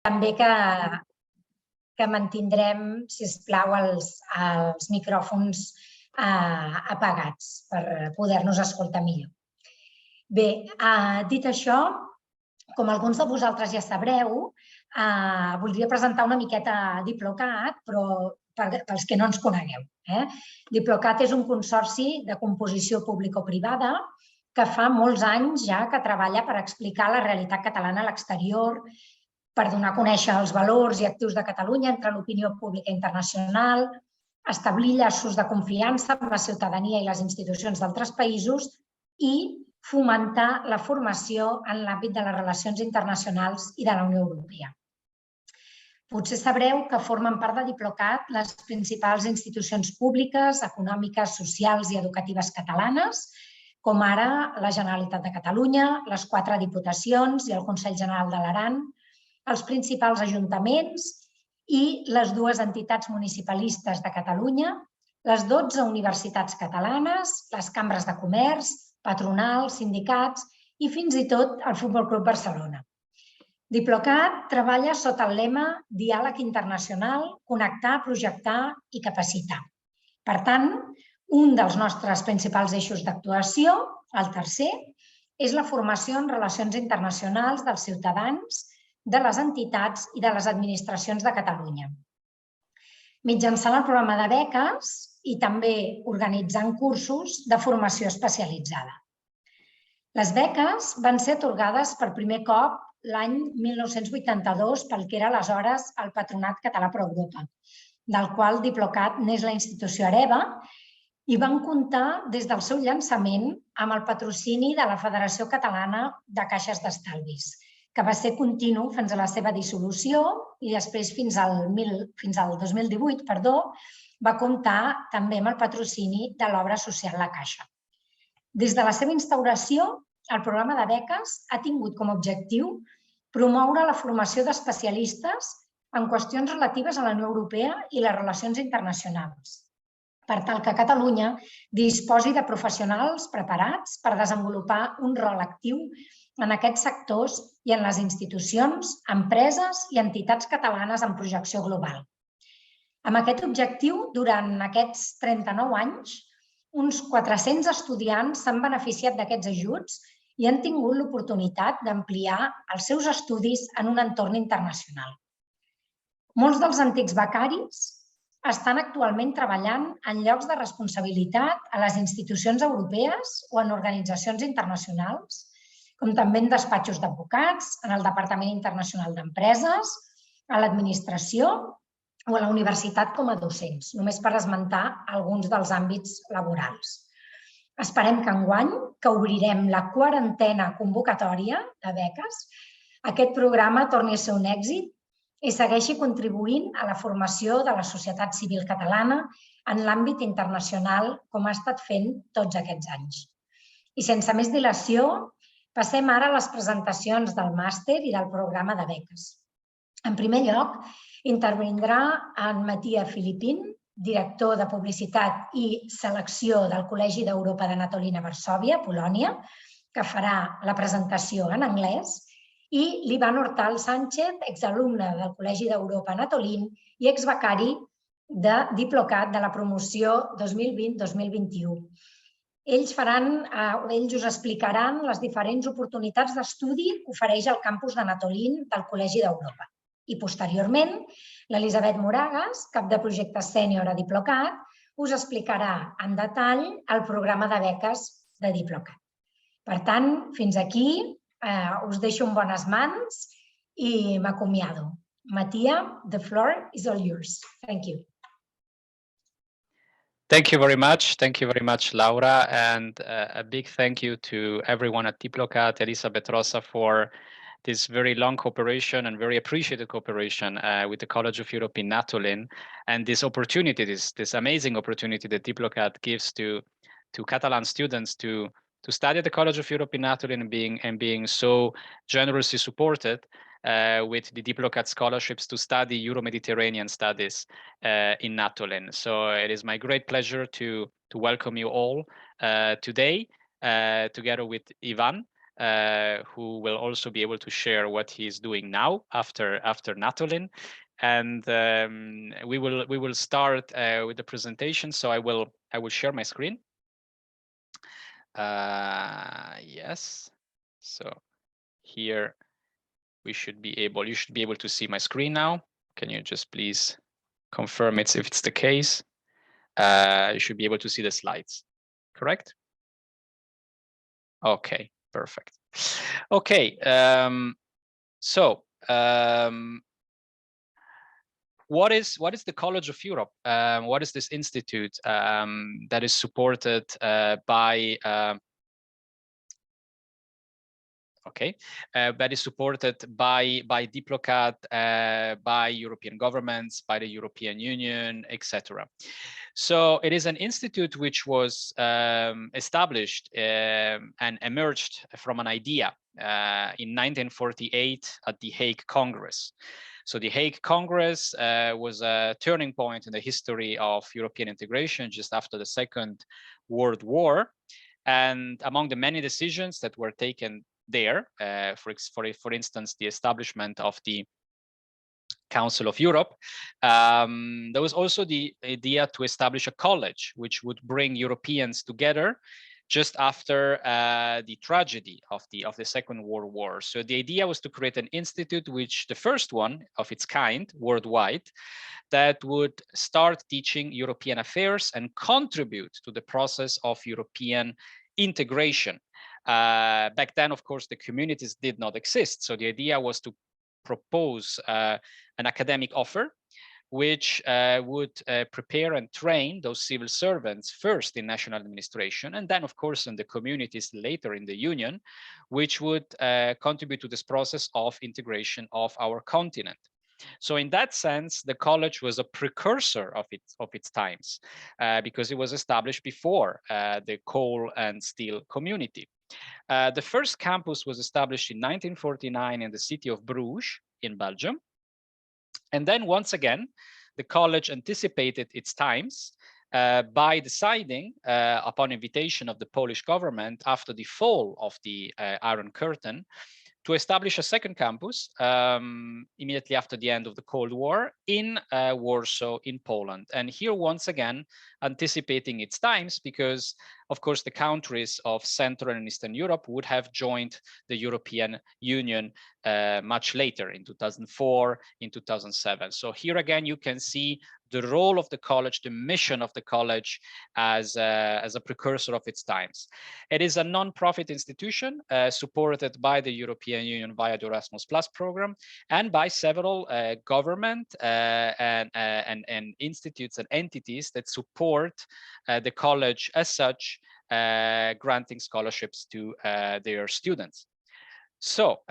també que mantindrem, sisplau, els micròfons apagats per poder-nos escoltar millor. Bé, dit això, com alguns de vosaltres ja sabreu, voldria presentar una miqueta DIPLOCAT, però pels que no ens conegueu. DIPLOCAT és un consorci de composició público-privada que fa molts anys ja que treballa per explicar la realitat catalana a l'exterior, per donar a conèixer els valors i actius de Catalunya entre l'opinió pública internacional, establir llaços de confiança amb la ciutadania i les institucions d'altres països i fomentar la formació en l'àmbit de les relacions internacionals i de la Unió Europea. Potser sabreu que formen part de DIPLOCAT les principals institucions públiques, econòmiques, socials i educatives catalanes, com ara la Generalitat de Catalunya, les 4 diputacions i el Consell General de l'Aran, els principals ajuntaments i les 2 entitats municipalistes de Catalunya, les 12 universitats catalanes, les cambres de comerç, patronals, sindicats i fins i tot el Futbol Club Barcelona. DIPLOCAT treballa sota el lema Diàleg internacional, connectar, projectar i capacitar. Per tant, un dels nostres principals eixos d'actuació, el tercer, és la formació en relacions internacionals dels ciutadans, de les entitats i de les administracions de Catalunya. Mitjançant el programa de beques i també organitzant cursos de formació especialitzada. Les beques van ser atorgades per primer cop l'any 1982 pel que era aleshores el Patronat Català per Europa, del qual DIPLOCAT n'és la institució hereva, i van comptar des del seu llançament amb el patrocini de la Federació Catalana de Caixes d'Estalvis, que va ser continu fins a la seva dissolució i després fins al 2018 va comptar també amb el patrocini de l'obra social La Caixa. Des de la seva instauració, el programa de beques ha tingut com a objectiu promoure la formació d'especialistes en qüestions relatives a la Unió Europea i les relacions internacionals, per tal que Catalunya disposi de professionals preparats per desenvolupar un rol actiu en aquests sectors i en les institucions, empreses i entitats catalanes en projecció global. Amb aquest objectiu, durant aquests 39 anys, uns 400 estudiants s'han beneficiat d'aquests ajuts i han tingut l'oportunitat d'ampliar els seus estudis en un entorn internacional. Molts dels antics becaris estan actualment treballant en llocs de responsabilitat a les institucions europees o en organitzacions internacionals, com també en despatxos d'advocats, en el Departament Internacional d'Empreses, a l'administració o a la universitat com a docents, només per esmentar alguns dels àmbits laborals. Esperem que enguany, que obrirem la 40a convocatòria de beques, aquest programa torni a ser un èxit i segueixi contribuint a la formació de la societat civil catalana en l'àmbit internacional, com ha estat fent tots aquests anys. I sense més dilació, passem ara a les presentacions del màster i del programa de beques. En primer lloc, intervindrà en Matías Filipín, director de Publicitat i Selecció del Col·legi d'Europa de Natolin a Varsòvia, Polònia, que farà la presentació en anglès, i l'Ivan Hortal Sánchez, exalumne del Col·legi d'Europa Natolin i exbecari de DIPLOCAT de la promoció 2020-2021. Ells us explicaran les diferents oportunitats d'estudi que ofereix el campus de Natolin del Col·legi d'Europa. I posteriorment, l'Elisabet Moragas, cap de projecte sènior a DIPLOCAT, us explicarà en detall el programa de beques de DIPLOCAT. Per tant, fins aquí us deixo en bones mans i m'acomiado. Matías, the floor is all yours. Thank you. Thank you very much, Laura, and a big thank you to everyone at DIPLOCAT, Elisabeth, Rosa, for this very long cooperation and very appreciated cooperation with the College of Europe in Natolin, and this opportunity, this amazing opportunity that DIPLOCAT gives to Catalan students to study at the College of Europe in Natolin and being so generously supported with the DIPLOCAT scholarships to study Euro-Mediterranean studies in Natolin. So it is my great pleasure to welcome you all today, together with Ivan, who will also be able to share what he's doing now after Natolin. And we will start with the presentation. So I will share my screen. Yes. So here you should be able to see my screen now. Can you just please confirm if it's the case? You should be able to see the slides, correct? Okay, perfect. Okay, what is the College of Europe? What is this institute that is supported by that is supported by DIPLOCAT, by European governments, by the European Union, etc. So it is an institute which was established and emerged from an idea in 1948 at the Hague Congress. So the Hague Congress was a turning point in the history of European integration just after the Second World War. And among the many decisions that were taken there, for instance, the establishment of the Council of Europe, there was also the idea to establish a college which would bring Europeans together just after the tragedy of the Second World War. So the idea was to create an institute, which the first one of its kind worldwide, that would start teaching European affairs and contribute to the process of European integration. Back then, of course, the communities did not exist. So the idea was to propose an academic offer which would prepare and train those civil servants first in national administration, and then, of course, in the communities later in the Union, which would contribute to this process of integration of our continent. So in that sense, the college was a precursor of its times because it was established before the coal and steel community. The first campus was established in 1949 in the city of Bruges in Belgium. And then once again, the college anticipated its times by deciding, upon invitation of the Polish government after the fall of the Iron Curtain, to establish a second campus immediately after the end of the Cold War in Warsaw in Poland. And here, once again, anticipating its times, because, of course, the countries of Central and Eastern Europe would have joined the European Union much later, in 2004, in 2007. So here again, you can see the role of the college, the mission of the college as a precursor of its times. It is a non-profit institution supported by the European Union via the Erasmus Plus program and by several government and institutes and entities that support the college as such, granting scholarships to their students. So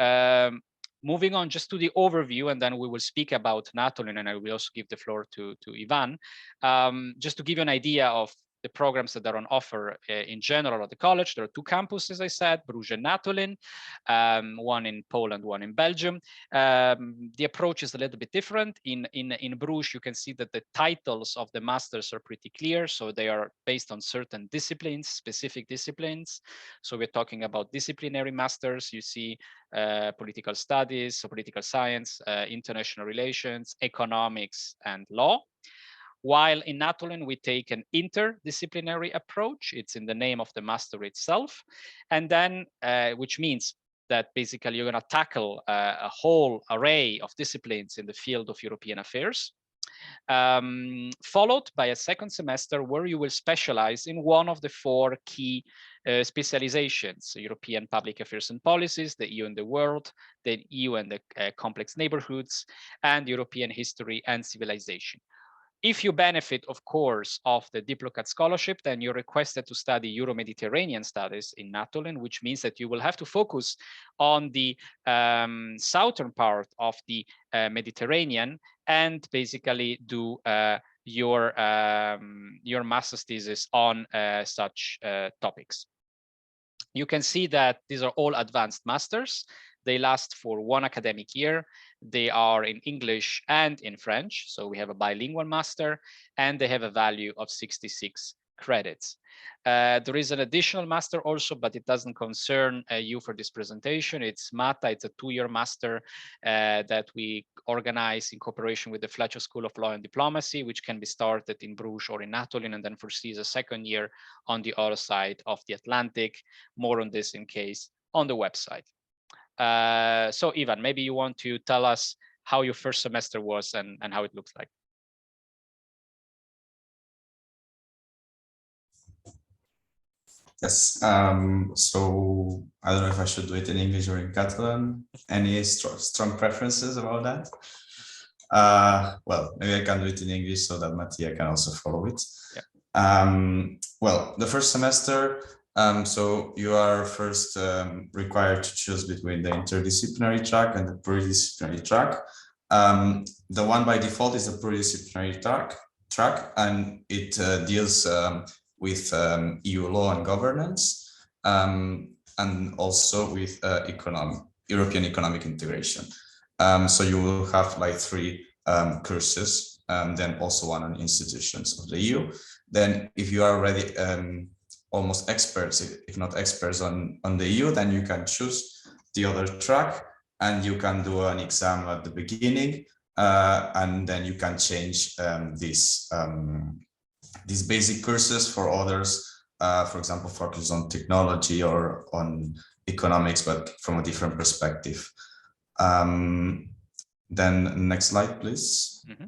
moving on just to the overview, and then we will speak about Natolin, and I will also give the floor to Ivan, just to give you an idea of the programs that are on offer in general at the college. There are two campuses, as I said, Bruges and Natolin, one in Poland, one in Belgium. The approach is a little bit different. In Bruges, you can see that the titles of the masters are pretty clear. So they are based on certain disciplines, specific disciplines. So we're talking about disciplinary masters. You see political studies, so political science, international relations, economics, and law. While in Natolin, we take an interdisciplinary approach. It's in the name of the master itself. And then, which means that basically you're going to tackle a whole array of disciplines in the field of European affairs, followed by a second semester where you will specialize in one of the four key specializations: European public affairs and policies, the EU and the world, the EU and the complex neighborhoods, and European history and civilization. If you benefit, of course, of the DIPLOCAT scholarship, then you're requested to study Euro-Mediterranean studies in Natolin, which means that you will have to focus on the southern part of the Mediterranean and basically do your master's thesis on such topics. You can see that these are all advanced masters. They last for one academic year. They are in English and in French. So we have a bilingual master, and they have a value of 66 credits. There is an additional master also, but it doesn't concern you for this presentation. It's MATA. It's a 2-year master that we organize in cooperation with the Fletcher School of Law and Diplomacy, which can be started in Bruges or in Natolin, and then foresees a 2nd year on the other side of the Atlantic. More on this in case on the website. So Ivan, maybe you want to tell us how your first semester was and how it looks like. Yes, so I don't know if I should do it in English or in Catalan. Any strong preferences about that? Well, maybe I can do it in English so that Mattia can also follow it. Yeah. Well, the first semester, so you are first required to choose between the interdisciplinary track and the pluridisciplinary track. The one by default is the pluridisciplinary track, and it deals with EU law and governance, and also with European economic integration. So you will have like 3 courses, and then also one on institutions of the EU. Then if you are already almost experts, if not experts on the EU, then you can choose the other track, and you can do an exam at the beginning, and then you can change these basic courses for others, for example, focus on technology or on economics, but from a different perspective. Then next slide, please. Mm-hmm.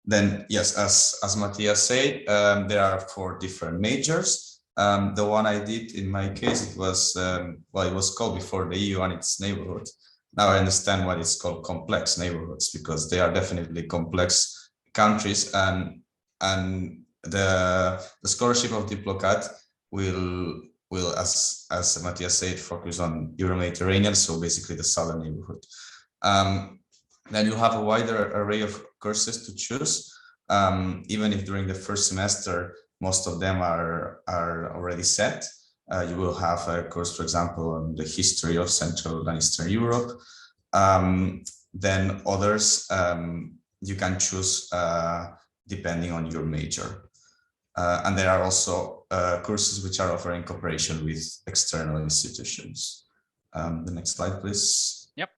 Then, yes, as Matthias said, there are 4 different majors. The one I did in my case, it was, well, it was called before the EU and its neighborhood. Now I understand why it's called complex neighborhoods, because they are definitely complex countries, and the scholarship of DIPLOCAT will as Matthias said, focus on Euro-Mediterranean, so basically the southern neighborhood. Then you have a wider array of courses to choose, even if during the first semester most of them are already set. You will have a course, for example, on the history of Central and Eastern Europe. Then others you can choose depending on your major. And there are also courses which are offered in cooperation with external institutions. The next slide, please. Yep.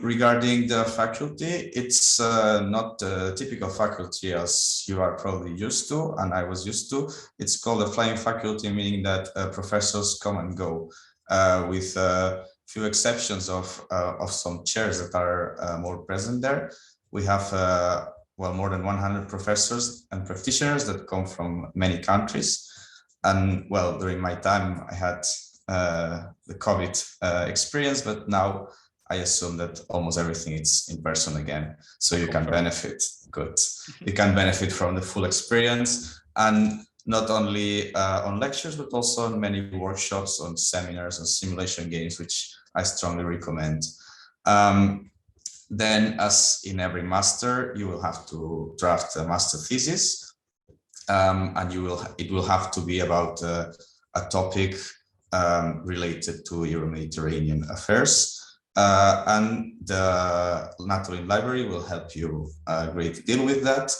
Regarding the faculty, it's not the typical faculty as you are probably used to, and I was used to. It's called a flying faculty, meaning that professors come and go, with few exceptions of some chairs that are more present there. We have well, more than 100 professors and practitioners that come from many countries. And well, during my time, I had the COVID experience, but now I assume that almost everything is in person again. So you can benefit, good. You can benefit from the full experience, and not only on lectures, but also on many workshops, on seminars, on simulation games, which I strongly recommend. Then, as in every master, you will have to draft a master thesis, and it will have to be about a topic related to Euro-Mediterranean affairs. And the Natolin library will help you a great deal with that.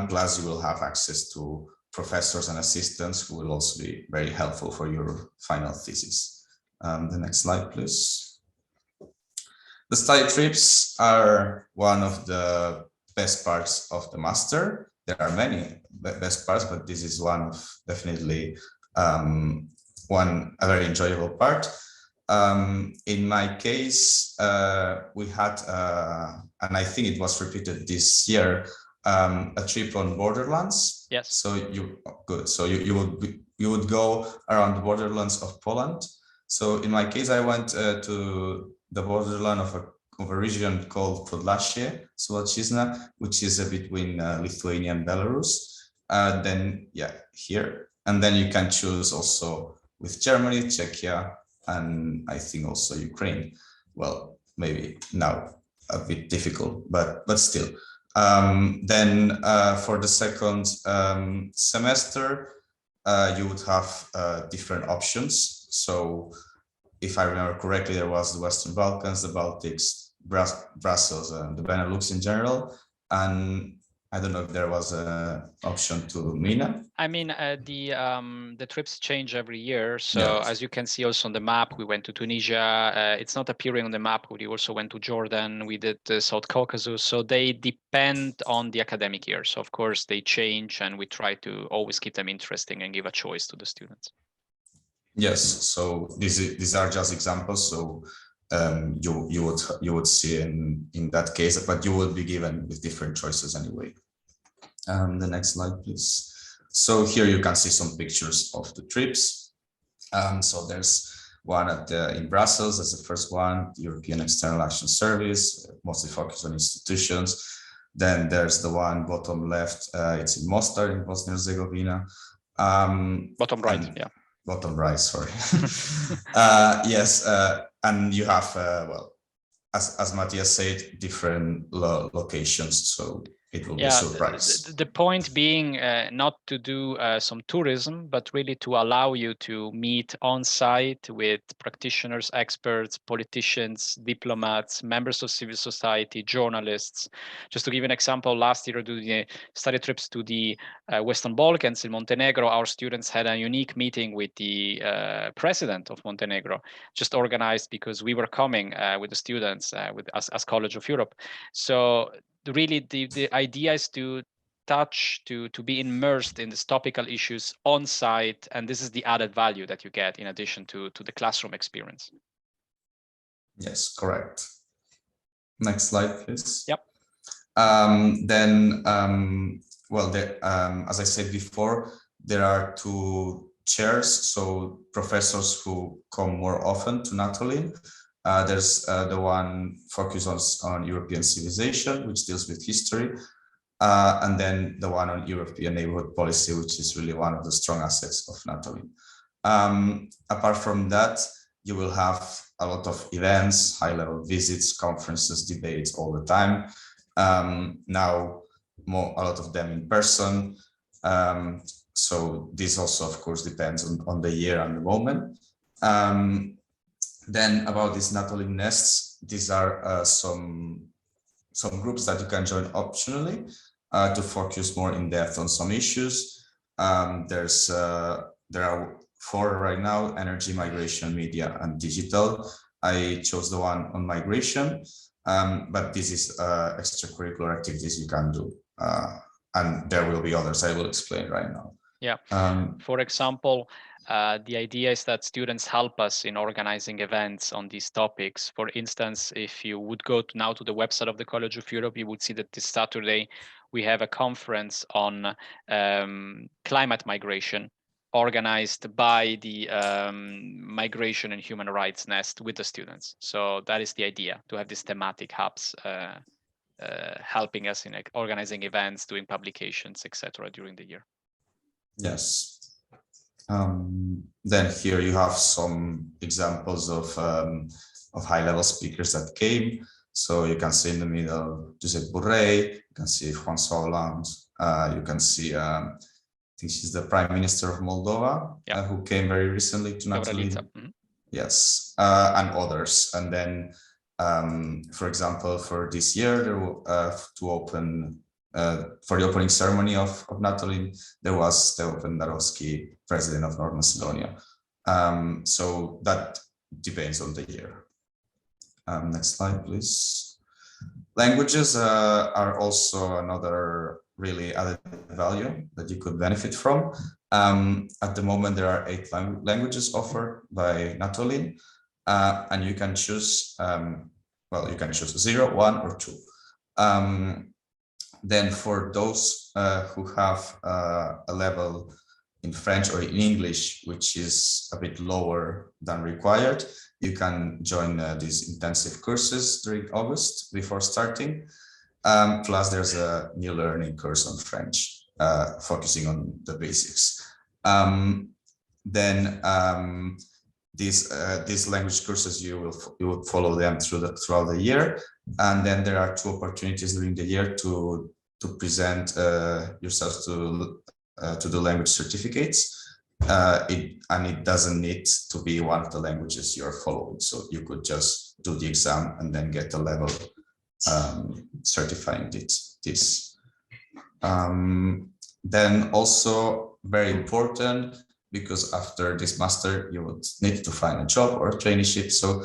Plus, you will have access to professors and assistants who will also be very helpful for your final thesis. The next slide, please. The study trips are one of the best parts of the master. There are many best parts, but this is one of definitely a very enjoyable part. In my case, we had, and I think it was repeated this year, a trip on borderlands. Yes. So So you would go around the borderlands of Poland. So in my case, I went to the borderland of a region called Podlasie, Suwalszczyzna, which is between Lithuania and Belarus. Then here, and then you can choose also with Germany, Czechia, and I think also Ukraine. Well, maybe now a bit difficult, but still. Then for the second semester, you would have different options. So if I remember correctly, there was the Western Balkans, the Baltics, Brussels, and the Benelux in general. And I don't know if there was an option to MENA. I mean, the trips change every year. So Yeah. as you can see also on the map, we went to Tunisia. It's not appearing on the map. We also went to Jordan. We did South Caucasus. So they depend on the academic year. So of course they change, and we try to always keep them interesting and give a choice to the students. Yes. So these are just examples. So you would see in that case, but you will be given with different choices anyway. The next slide, please. So here you can see some pictures of the trips. So there's one in Brussels as the first one, the European External Action Service, mostly focused on institutions. Then there's the one bottom left, it's in Mostar in Bosnia-Herzegovina. Bottom right, yeah. Bottom right, sorry. Yes, and you have, well, as Matthias said, different locations, so it will be a surprise. The point being not to do some tourism, but really to allow you to meet on site with practitioners, experts, politicians, diplomats, members of civil society, journalists. Just to give an example, last year doing the study trips to the Western Balkans in Montenegro, our students had a unique meeting with the president of Montenegro, just organized because we were coming with the students with us as College of Europe. So really the idea is to be immersed in these topical issues on site, and this is the added value that you get in addition to the classroom experience. Yes, correct. Next slide, please. Yep. Well, as I said before, there are two chairs, so professors who come more often to Natolin. There's the one focused on European civilization, which deals with history, and then the one on European neighborhood policy, which is really one of the strong assets of Natolin. Apart from that, you will have a lot of events, high-level visits, conferences, debates all the time. Now, a lot of them in person. So this also, of course, depends on the year and the moment. Then about these Natolin nests, these are some groups that you can join optionally to focus more in depth on some issues. There are 4 right now: energy, migration, media, and digital. I chose the one on migration, but this is extracurricular activities you can do. And there will be others I will explain right now. Yeah. For example, the idea is that students help us in organizing events on these topics. For instance, if you would go now to the website of the College of Europe, you would see that this Saturday we have a conference on climate migration organized by the Migration and Human Rights Nest with the students. So that is the idea, to have these thematic hubs helping us in organizing events, doing publications, etc. during the year. Yes. Then here you have some examples of high-level speakers that came. So you can see in the middle Josep Borrell, you can see François Hollande, you can see, I think she's the Prime Minister of Moldova, yeah. Who came very recently to Natolin. Mm-hmm. Yes, and others. And then, for example, for this year, there will, for the opening ceremony of Natolin, there was Stepan Darovsky, President of North Macedonia. So that depends on the year. Next slide, please. Languages are also another really added value that you could benefit from. At the moment, there are 8 languages offered by Natolin, and you can choose, well, you can choose 0, 1, or 2. Then for those who have a level in French or in English, which is a bit lower than required, you can join these intensive courses during August before starting. Plus there's a new learning course on French, focusing on the basics. These language courses, you will follow them throughout the year. And then there are 2 opportunities during the year to present yourselves to the language certificates. And it doesn't need to be one of the languages you're following. So you could just do the exam and then get a level certifying this. Then also very important, because after this master you would need to find a job or a traineeship. So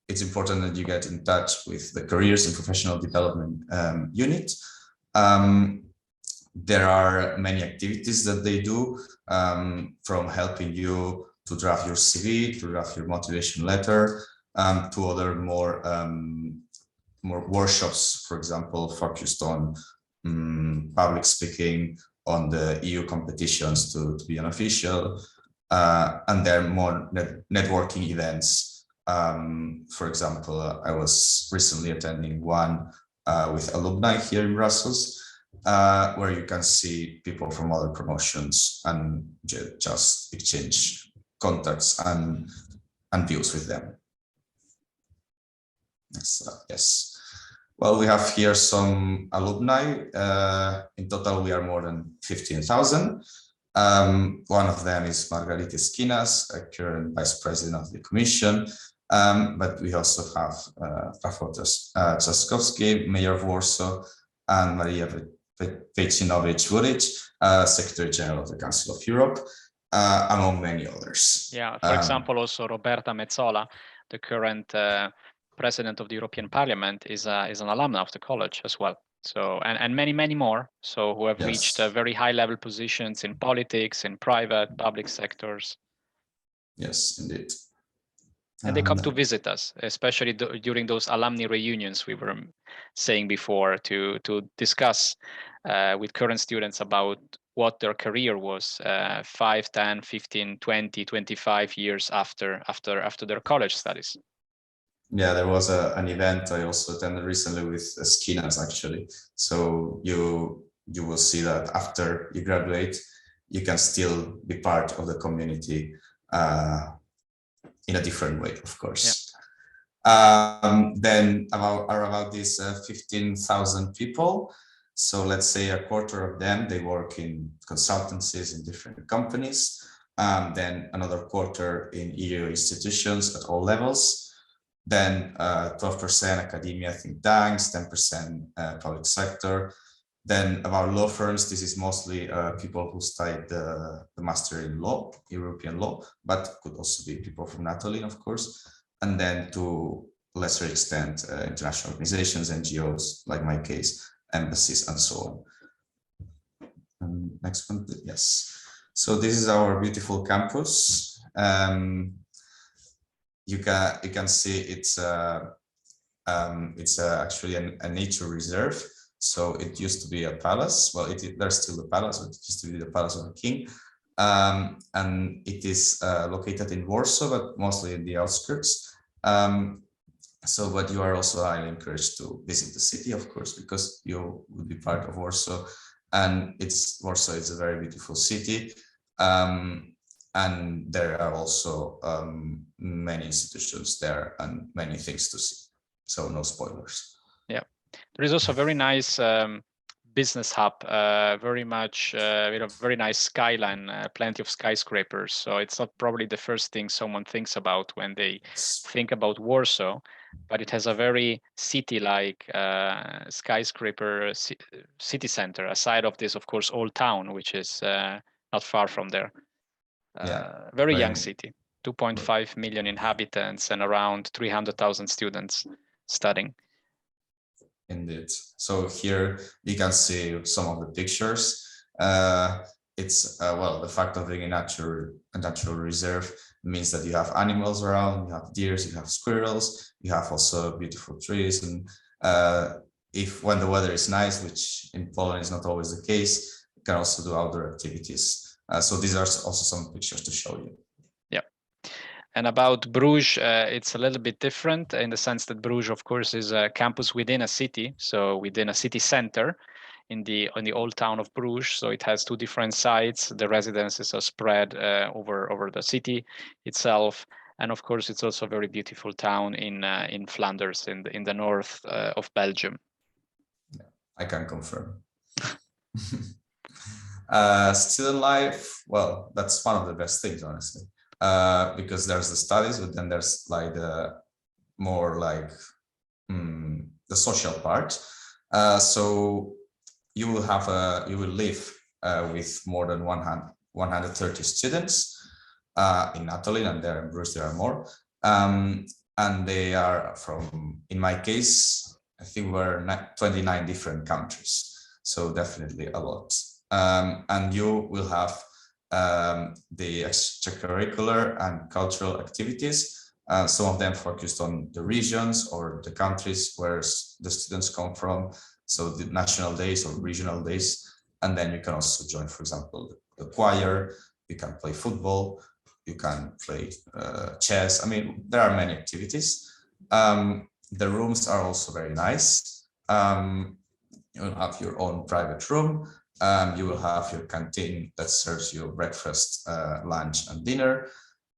it's important that you get in touch with the careers and professional development unit. There are many activities that they do, from helping you to draft your CV, to draft your motivation letter, to other more workshops, for example, focused on public speaking, on the EU competitions to be an official, and there are more networking events. For example, I was recently attending one with alumni here in Brussels, where you can see people from other promotions and just exchange contacts and views with them. Yes. Well, we have here some alumni. In total, we are more than 15,000. One of them is Margarita Skinas, a current vice president of the commission. But we also have Rafał Trzaskowski, mayor of Warsaw, and Maria Vejcinovic-Vuric, secretary general of the Council of Europe, among many others. Yeah, for example, also Roberta Metsola, the current president of the European Parliament, is an alumna of the college as well. So and many more. So who have reached very high level positions in politics, in private, public sectors. Yes, indeed. And they come to visit us, especially during those alumni reunions we were saying before, to discuss with current students about what their career was 5, 10, 15, 20, 25 years after their college studies. Yeah, there was an event I also attended recently with Skinas, actually. So you will see that after you graduate, you can still be part of the community in a different way, of course. Yeah. Then about these 15,000 people, so let's say a quarter of them, they work in consultancies in different companies, then another quarter in EU institutions at all levels, then 12% academia, think tanks, 10% public sector. Then about law firms, this is mostly people who studied the master in law, European law, but could also be people from Natolin, of course. And then to a lesser extent, international organizations, NGOs, like my case, embassies, and so on. Next one, yes. So this is our beautiful campus. You can see it's actually a nature reserve. So it used to be a palace. Well, there's still a palace, but it used to be the palace of the king. And it is located in Warsaw, but mostly in the outskirts. But you are also highly encouraged to visit the city, of course, because you will be part of Warsaw. And Warsaw is a very beautiful city. And there are also many institutions there and many things to see. So no spoilers. Yeah, there is also a very nice business hub, very much very nice skyline, plenty of skyscrapers. So it's not probably the first thing someone thinks about when they think about Warsaw, but it has a very city-like skyscraper city center. Aside of this, of course, Old Town, which is not far from there. Very young city, 2.5 million inhabitants and around 300,000 students studying. Indeed. So here you can see some of the pictures. It's the fact of being a natural reserve means that you have animals around, you have deer, you have squirrels, you have also beautiful trees, and when the weather is nice, which in Poland is not always the case, you can also do outdoor activities. So these are also some pictures to show you. Yeah. And about Bruges, it's a little bit different in the sense that Bruges, of course, is a campus within a city, so within a city center in the old town of Bruges. So it has two different sites. The residences are spread over the city itself, and of course, it's also a very beautiful town in Flanders, in the north of Belgium. Yeah, I can confirm. Student life, well, that's one of the best things, honestly, because there's the studies, but then there's like the more like the social part. So you will live with more than 130 students in Natolin, and there in Bruce there are more. And they are from, in my case, I think we're 29 different countries. So definitely a lot. And you will have the extracurricular and cultural activities. Some of them focused on the regions or the countries where the students come from. So the national days or regional days. And then you can also join, for example, the choir, you can play football, you can play chess. I mean, there are many activities. The rooms are also very nice. You will have your own private room. You will have your canteen that serves you breakfast, lunch, and dinner.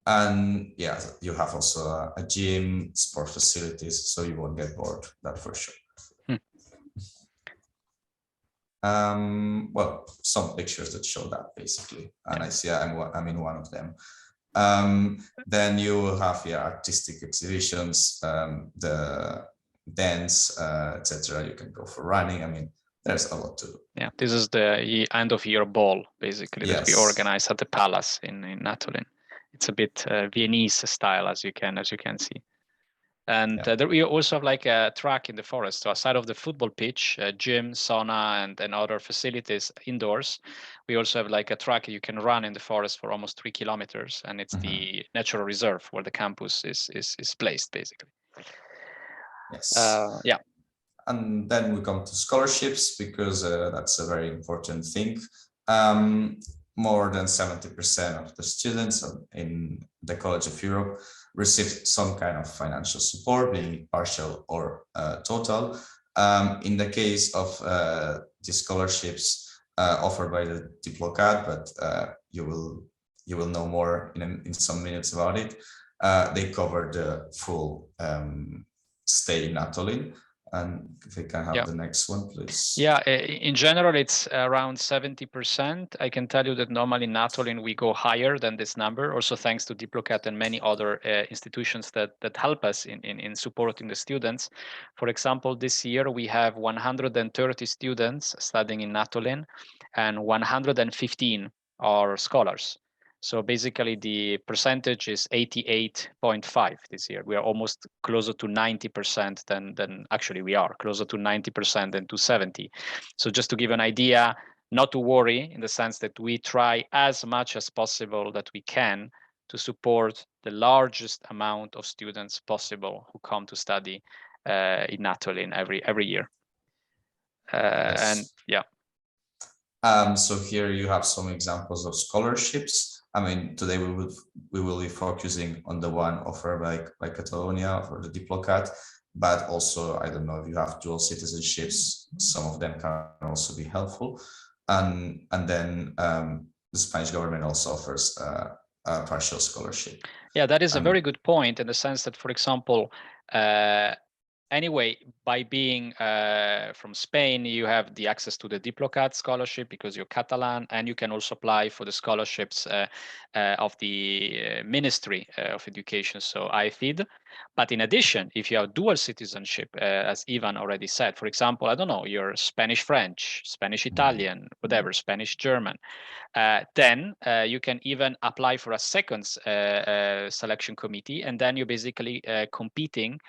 And yeah, you have also a gym, sport facilities, so you won't get bored, that for sure. Well, some pictures that show that basically, and I see I'm in one of them. Then you will have your artistic exhibitions, the dance, etc. You can go for running. I mean, there's a lot to do. Yeah, this is the end of year ball basically that we organize at the Palace in Natolin. It's a bit Viennese style, as you can see. And there we also have like a track in the forest. So aside of the football pitch, gym, sauna, and other facilities indoors, we also have like a track you can run in the forest for almost 3 kilometers, and it's the natural reserve where the campus is placed, basically. Yes. Yeah. And then we come to scholarships, because that's a very important thing. More than 70% of the students in the College of Europe receive some kind of financial support, being partial or total. In the case of the scholarships offered by the DIPLOCAT, but you will know more in some minutes about it. They cover the full stay in Natolin. And if we can have the next one, please. Yeah, in general, it's around 70%. I can tell you that normally in Natolin, we go higher than this number, also thanks to DIPLOCAT and many other institutions that help us in supporting the students. For example, this year, we have 130 students studying in Natolin, and 115 are scholars. So basically, the percentage is 88.5 this year. We are almost closer to 90% than actually we are closer to 90% than to 70. So just to give an idea, not to worry, in the sense that we try as much as possible that we can to support the largest amount of students possible who come to study in Natolin every year. And yeah. So here you have some examples of scholarships. I mean, today we will be focusing on the one offered by Catalonia for the DIPLOCAT, but also, I don't know if you have dual citizenships, some of them can also be helpful. And then the Spanish government also offers a partial scholarship. Yeah, that is a very good point, in the sense that, for example, anyway, by being from Spain, you have the access to the DIPLOCAT scholarship because you're Catalan, and you can also apply for the scholarships of the Ministry of Education, so IFID. But in addition, if you have dual citizenship, as Ivan already said, for example, I don't know, you're Spanish-French, Spanish-Italian, whatever, Spanish-German, then you can even apply for a second selection committee, and then you're basically competing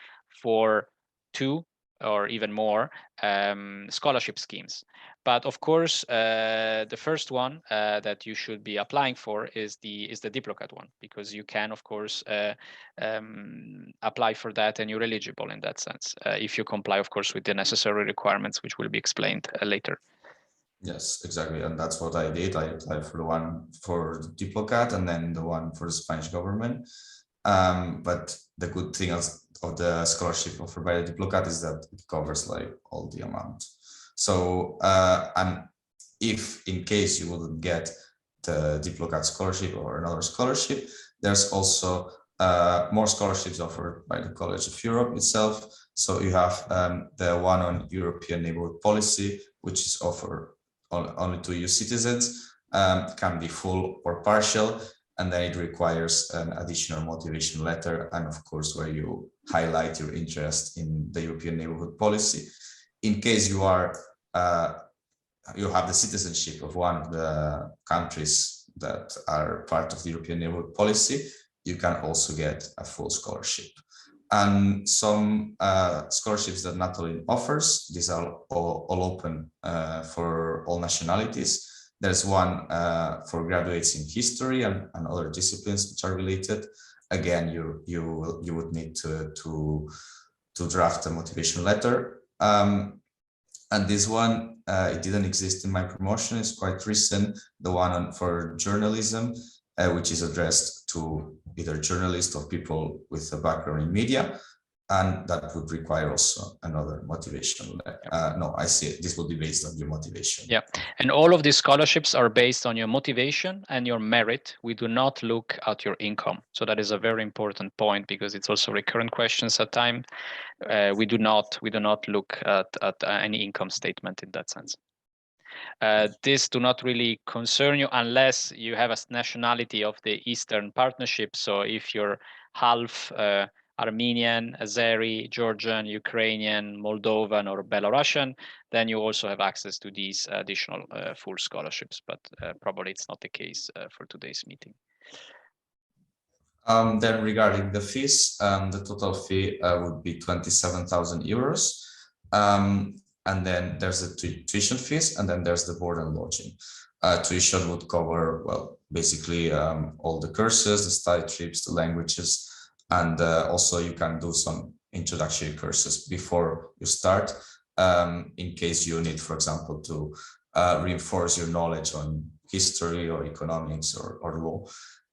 for 2 or even more scholarship schemes. But of course, the first one that you should be applying for is the DIPLOCAT one, because you can, of course, apply for that, and you're eligible in that sense, if you comply, of course, with the necessary requirements, which will be explained later. Yes, exactly, and that's what I did. I applied for the one for the DIPLOCAT and then the one for the Spanish government. But the good thing of the scholarship offered by the DIPLOCAT is that it covers like all the amount. So and if in case you wouldn't get the DIPLOCAT scholarship or another scholarship, there's also more scholarships offered by the College of Europe itself. So you have the one on European Neighborhood Policy, which is offered only to EU citizens, can be full or partial. and then it requires an additional motivation letter, and of course where you highlight your interest in the European Neighbourhood Policy. In case you are you have the citizenship of one of the countries that are part of the European Neighbourhood Policy, you can also get a full scholarship. And some scholarships that Natolin offers, these are all open for all nationalities. There's one for graduates in history and other disciplines which are related. Again, you would need to draft a motivation letter. And this one, it didn't exist in my promotion. It's quite recent. The one for journalism, which is addressed to either journalists or people with a background in media, and that would require also another motivation. No, I see it. This will be based on your motivation. Yeah, and all of these scholarships are based on your motivation and your merit. We do not look at your income. So that is a very important point, because it's also recurrent questions at time. We do not look at any income statement in that sense. This do not really concern you unless you have a nationality of the Eastern Partnership. So if you're half Armenian, Azeri, Georgian, Ukrainian, Moldovan, or Belarusian, then you also have access to these additional full scholarships, but probably it's not the case for today's meeting. Then regarding the fees, the total fee would be 27,000 euros. And then there's the tuition fees, and then there's the board and lodging. Tuition would cover, well, basically all the courses, the study trips, the languages, and also you can do some introductory courses before you start, in case you need, for example, to reinforce your knowledge on history or economics or law.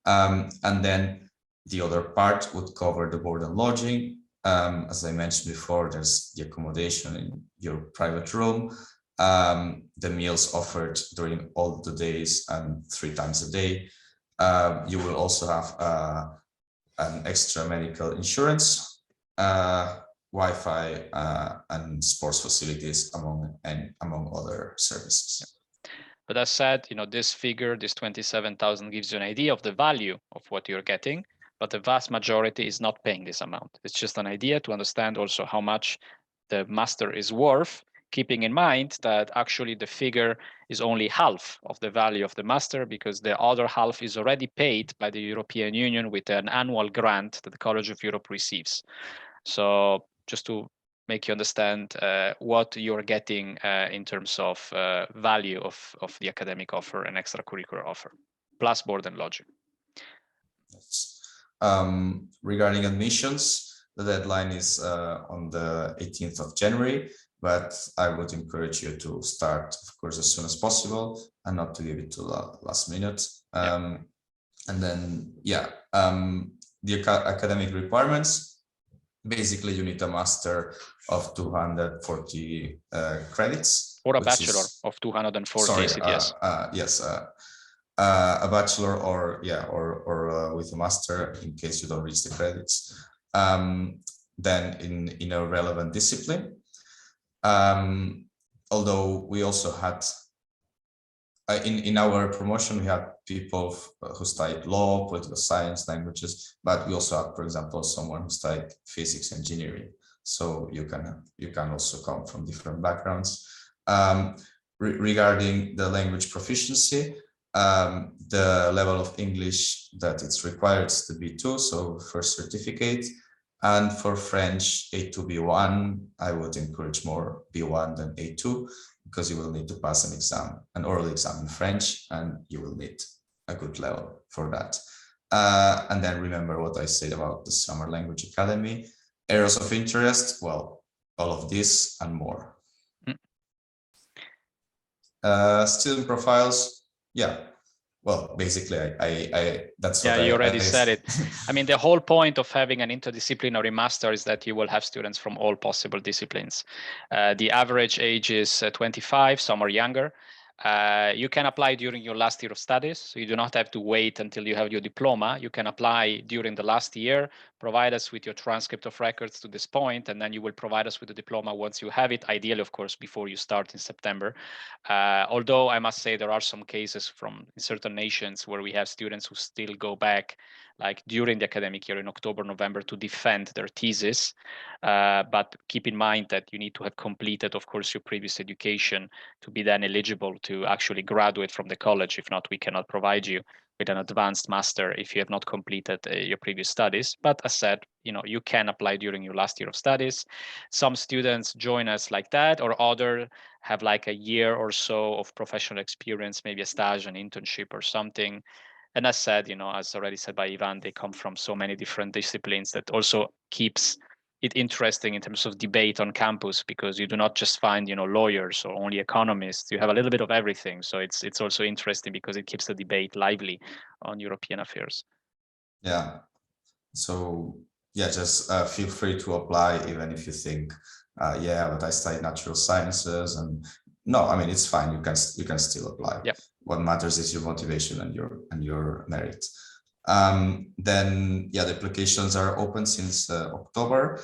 And then the other part would cover the board and lodging. As I mentioned before, there's the accommodation in your private room, the meals offered during all the days and 3 times a day. You will also have an extra medical insurance, Wi-Fi, and sports facilities, among other services. But as said, this figure, this 27,000, gives you an idea of the value of what you're getting, but the vast majority is not paying this amount. It's just an idea to understand also how much the master is worth, keeping in mind that actually the figure is only half of the value of the master, because the other half is already paid by the European Union with an annual grant that the College of Europe receives. So just to make you understand what you're getting in terms of value of the academic offer and extracurricular offer, plus board and lodging. Yes. Regarding admissions, the deadline is on the 18th of January, but I would encourage you to start, of course, as soon as possible and not to give it to the last minute. And then, the academic requirements, basically you need a master of 240 credits. Or a bachelor of 240, yes. Yes, a bachelor or with a master in case you don't reach the credits. Then in a relevant discipline. Although we also had, in our promotion, we had people who studied law, political science, languages, but we also had, for example, someone who studied physics, engineering. So you can also come from different backgrounds. Regarding the language proficiency, the level of English that it's required is the B2, so first certificate. And for French, A2, B1, I would encourage more B1 than A2, because you will need to pass an exam, an oral exam in French, and you will need a good level for that. And then remember what I said about the Summer Language Academy. Areas of interest, well, all of this and more. Student profiles, well, basically, that's what you already said it. I mean, the whole point of having an interdisciplinary master is that you will have students from all possible disciplines. The average age is 25, some are younger. You can apply during your last year of studies, so you do not have to wait until you have your diploma. You can apply during the last year, provide us with your transcript of records to this point, and then you will provide us with the diploma once you have it, ideally, of course, before you start in September. Although I must say there are some cases from certain nations where we have students who still go back like during the academic year in October, November to defend their thesis. But keep in mind that you need to have completed, of course, your previous education to be then eligible to actually graduate from the college. If not, we cannot provide you with an advanced master if you have not completed your previous studies. But as said, you can apply during your last year of studies. Some students join us like that, or other have like a year or so of professional experience, maybe a stage, an internship or something. And as said, as already said by Ivan, they come from so many different disciplines that also keeps it interesting in terms of debate on campus, because you do not just find, lawyers or only economists. You have a little bit of everything. So it's also interesting because it keeps the debate lively on European affairs. Yeah. So yeah, just feel free to apply, even if you think, yeah, but I studied natural sciences, and no, I mean, it's fine. You can still apply. Yep. What matters is your motivation and your merit. Then yeah, the applications are open since October.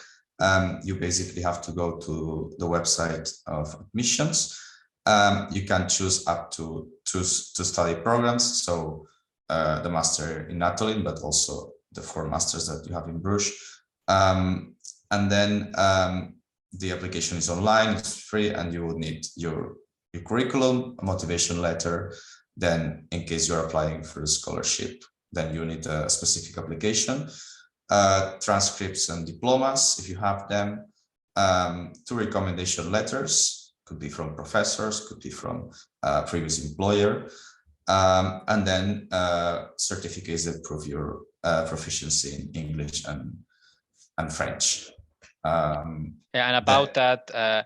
You basically have to go to the website of admissions. You can choose up to two study programs. So the master in Natolin, but also the 4 masters that you have in Bruges. And then the application is online, it's free, and you will need your curriculum, a motivation letter. Then in case you're applying for a scholarship, then you need a specific application, transcripts and diplomas, if you have them, 2 recommendation letters, could be from professors, could be from a previous employer, and then certificates that prove your proficiency in English and French. And about that,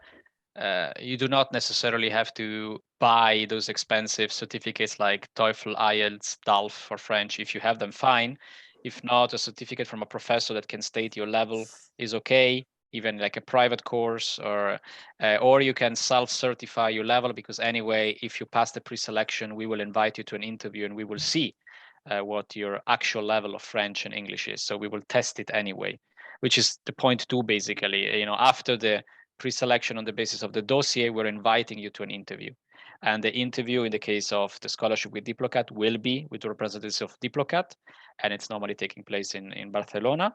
you do not necessarily have to buy those expensive certificates like TOEFL, IELTS, DALF for French. If you have them, fine. If not, a certificate from a professor that can state your level is okay, even like a private course, or you can self-certify your level, because anyway, if you pass the pre-selection, we will invite you to an interview and we will see what your actual level of French and English is. So we will test it anyway, which is the point 2, basically. After the pre-selection on the basis of the dossier, we're inviting you to an interview. And the interview in the case of the scholarship with DIPLOCAT will be with the representatives of DIPLOCAT, and it's normally taking place in Barcelona.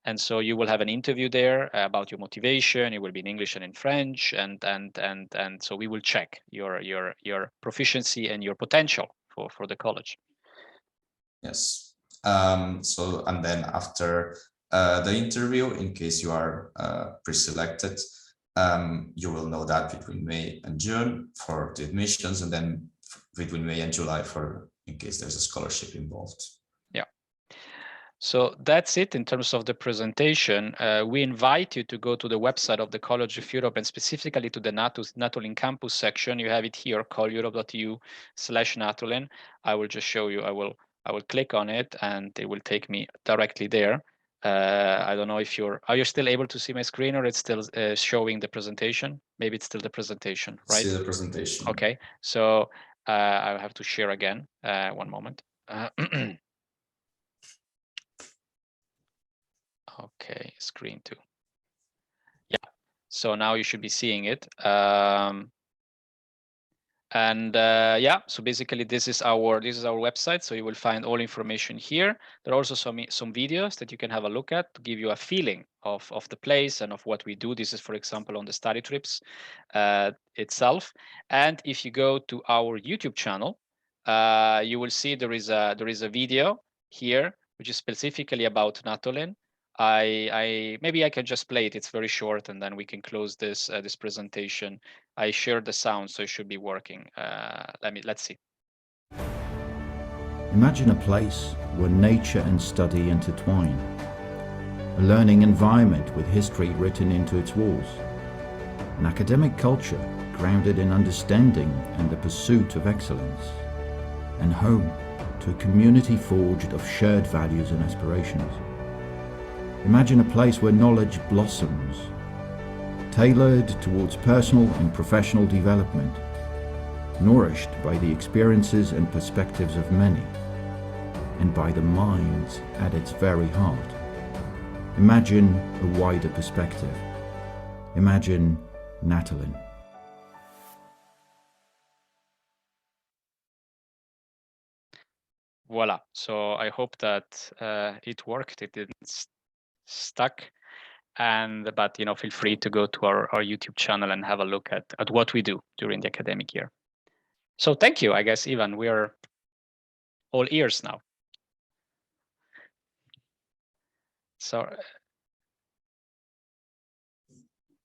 And so you will have an interview there about your motivation. It will be in English and in French, and so we will check your proficiency and your potential for the college. Yes. So, and then after the interview, in case you are pre-selected, you will know that between May and June for the admissions, and then between May and July for in case there's a scholarship involved. Yeah. So that's it in terms of the presentation. We invite you to go to the website of the College of Europe, and specifically to the Natolin campus section. You have it here, coeeurope.eu/Natolin. I will just show you. I will click on it, and it will take me directly there. I don't know if are you still able to see my screen, or it's still showing the presentation? Maybe it's still the presentation, right? See the presentation. Okay, so I have to share again. 1 moment. Okay, screen 2. Yeah, so now you should be seeing it. Yeah, so basically this is our website. So you will find all information here. There are also some videos that you can have a look at to give you a feeling of the place and of what we do. This is, for example, on the study trips itself. And if you go to our YouTube channel, you will see there is a video here which is specifically about Natolin. Maybe I can just play it. It's very short, and then we can close this presentation. I shared the sound, so it should be working. Let's see. Imagine a place where nature and study intertwine, a learning environment with history written into its walls, an academic culture grounded in understanding and the pursuit of excellence, and home to a community forged of shared values and aspirations. Imagine a place where knowledge blossoms, tailored towards personal and professional development, nourished by the experiences and perspectives of many, and by the minds at its very heart. Imagine a wider perspective. Imagine Natolin. Voila. So I hope that it worked. It didn't stuck. But feel free to go to our YouTube channel and have a look at what we do during the academic year. So thank you. I guess, Ivan, we are all ears now. So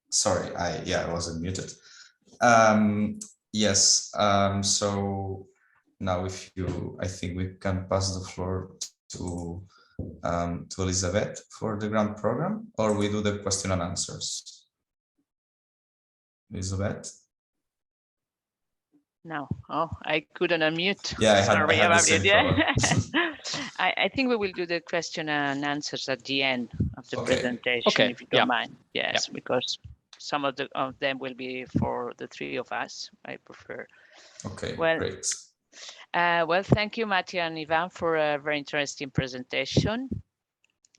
sorry, I wasn't muted. Yes. So now, I think we can pass the floor to Elizabeth for the grant program, or we do the question and answers. Elizabeth? No. Oh, I couldn't unmute. Yeah, I Sorry had the about same it. Yeah. problem. I think we will do the question and answers at the end of the presentation, Okay. if you don't mind. Yes, because some of them will be for the three of us. I prefer. Okay, well, great. Well, thank you, Mattia and Ivan, for a very interesting presentation.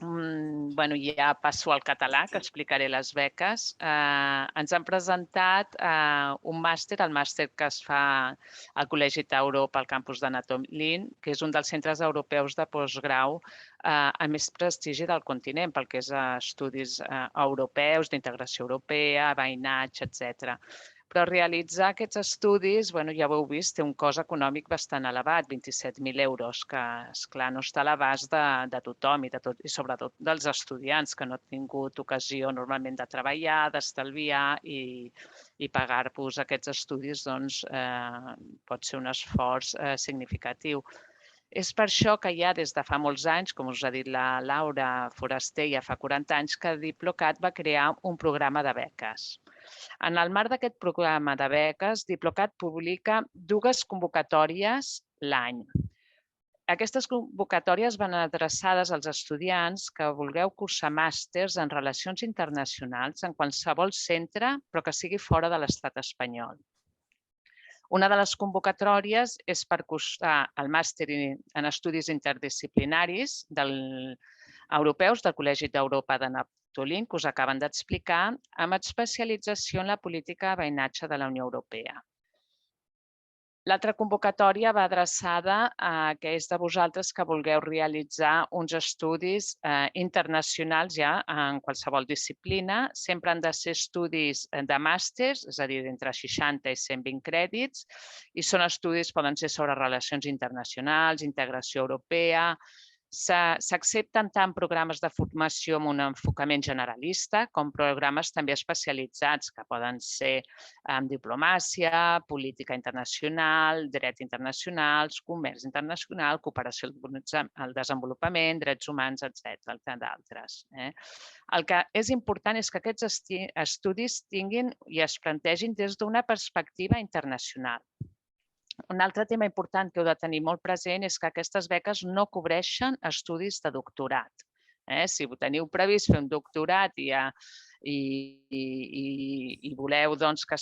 Bueno, ja passo al català, que explicaré les beques. Ens han presentat un màster, el màster que es fa al Col·legi d'Europa al campus de Natolin, que és un dels centres europeus de postgrau a més prestigi del continent, pel que és estudis europeus, d'integració europea, veïnatge, etc. Però realitzar aquests estudis, ja ho heu vist, té un cost econòmic bastant elevat, 27.000 euros, que, esclar, no està a l'abast de tothom i sobretot dels estudiants que no han tingut ocasió normalment de treballar, d'estalviar i pagar-vos aquests estudis pot ser un esforç significatiu. És per això que ja des de fa molts anys, com us ha dit la Laura Foraster, ja fa 40 anys que DIPLOCAT va crear un programa de beques. En el marc d'aquest programa de beques, DIPLOCAT publica 2 convocatòries l'any. Aquestes convocatòries van adreçades als estudiants que vulgueu cursar màsters en relacions internacionals en qualsevol centre, però que sigui fora de l'estat espanyol. Una de les convocatòries és per cursar el màster en estudis interdisciplinaris europeus del Col·legi d'Europa de Natolin, que us acaben d'explicar, amb especialització en la política de veïnatge de la Unió Europea. L'altra convocatòria va adreçada a aquells de vosaltres que vulgueu realitzar uns estudis internacionals ja en qualsevol disciplina. Sempre han de ser estudis de màsters, és a dir, d'entre 60 i 120 crèdits, i són estudis, poden ser sobre relacions internacionals, integració europea. S'accepten tant programes de formació amb un enfocament generalista com programes també especialitzats que poden ser en diplomàcia, política internacional, dret internacional, comerç internacional, cooperació al desenvolupament, drets humans, etc., entre d'altres. El que és important és que aquests estudis tinguin i es plantegin des d'una perspectiva internacional. Un altre tema important que heu de tenir molt present és que aquestes beques no cobreixen estudis de doctorat. Si teniu previst fer un doctorat i voleu que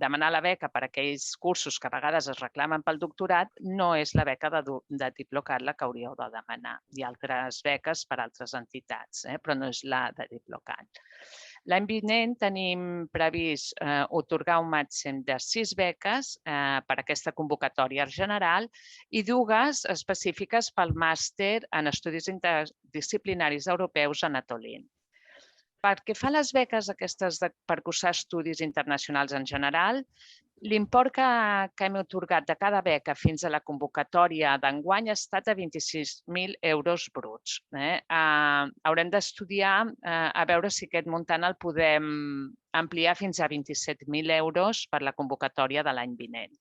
demanar la beca per a aquells cursos que a vegades es reclamen pel doctorat, no és la beca de DIPLOCAT la que hauríeu de demanar. Hi ha altres beques per a altres entitats, però no és la de DIPLOCAT. L'any vinent tenim previst atorgar un màxim de 6 beques per a aquesta convocatòria general i 2 específiques pel màster en estudis interdisciplinaris europeus a Natolin. Pel que fa a les beques aquestes per cursar estudis internacionals en general, l'import que hem atorgat de cada beca fins a la convocatòria d'enguany ha estat de 26.000 euros bruts. Haurem d'estudiar a veure si aquest muntant el podem ampliar fins a 27.000 euros per la convocatòria de l'any vinent.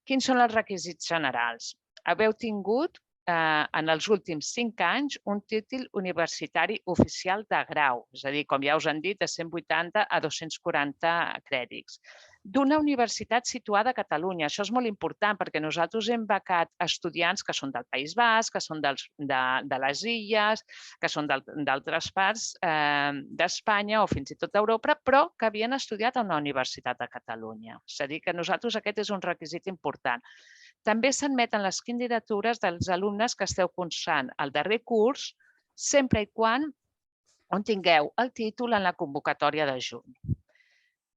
Quins són els requisits generals? Haveu tingut en els últims 5 anys un títol universitari oficial de grau, és a dir, com ja us han dit, de 180 a 240 crèdits. d'una universitat situada a Catalunya. Això és molt important perquè nosaltres hem becat estudiants que són del País Basc, que són de les Illes, que són d'altres parts d'Espanya o fins i tot d'Europa, però que havien estudiat a una universitat de Catalunya. És a dir, que nosaltres aquest és un requisit important. També s'admeten les candidatures dels alumnes que esteu cursant el darrer curs, sempre i quan tingueu el títol en la convocatòria de juny.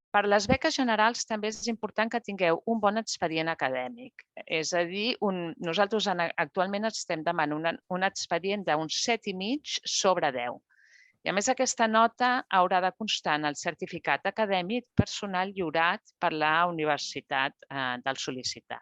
Per les beques generals també és important que tingueu un bon expedient acadèmic. És a dir, nosaltres actualment estem demanant un expedient d'un 7,5 sobre 10. I a més aquesta nota haurà de constar en el certificat acadèmic personal lliurat per la universitat del sol·licitant.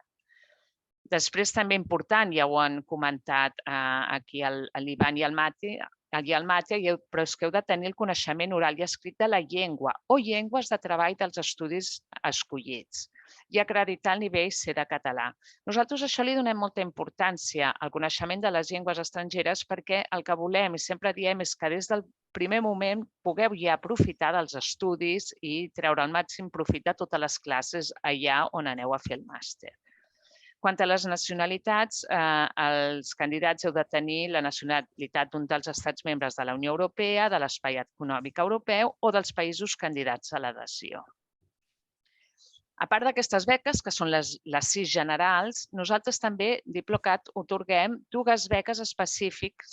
Després també important, ja ho han comentat aquí l'Ivan i el Mati, però és que heu de tenir el coneixement oral i escrit de la llengua o llengües de treball dels estudis escollits i acreditar el nivell C de català. Nosaltres a això li donem molta importància al coneixement de les llengües estrangeres perquè el que volem i sempre diem és que des del primer moment pugueu ja aprofitar dels estudis i treure el màxim profit de totes les classes allà on aneu a fer el màster. Quant a les nacionalitats, els candidats heu de tenir la nacionalitat d'un dels estats membres de la Unió Europea, de l'Espai Econòmic Europeu o dels països candidats a l'adhesió. A part d'aquestes beques, que són les 6 generals, nosaltres també, DIPLOCAT, atorguem 2 beques específiques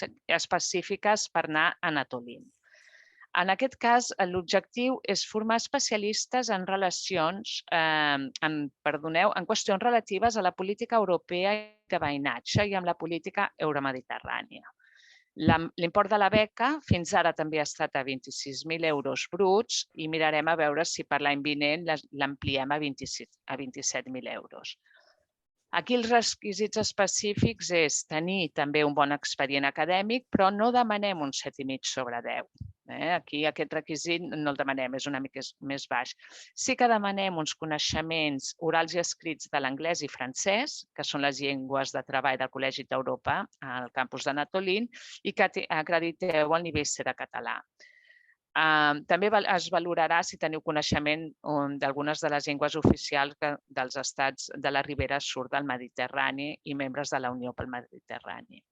per anar a Natolin. En aquest cas, l'objectiu és formar especialistes en qüestions relatives a la política europea de veïnatge i amb la política euromediterrània. L'import de la beca fins ara també ha estat a 26.000 euros bruts i mirarem a veure si per l'any vinent l'ampliem a 27.000 euros. Aquí els requisits específics és tenir també un bon expedient acadèmic, però no demanem un 7,5 sobre 10. Aquí aquest requisit no el demanem, és una mica més baix. Sí que demanem uns coneixements orals i escrits de l'anglès i francès, que són les llengües de treball del Col·legi d'Europa al campus de Natolin, i que acrediteu el nivell C de català. També es valorarà si teniu coneixement d'algunes de les llengües oficials dels estats de la ribera sud del Mediterrani i membres de la Unió pel Mediterrani.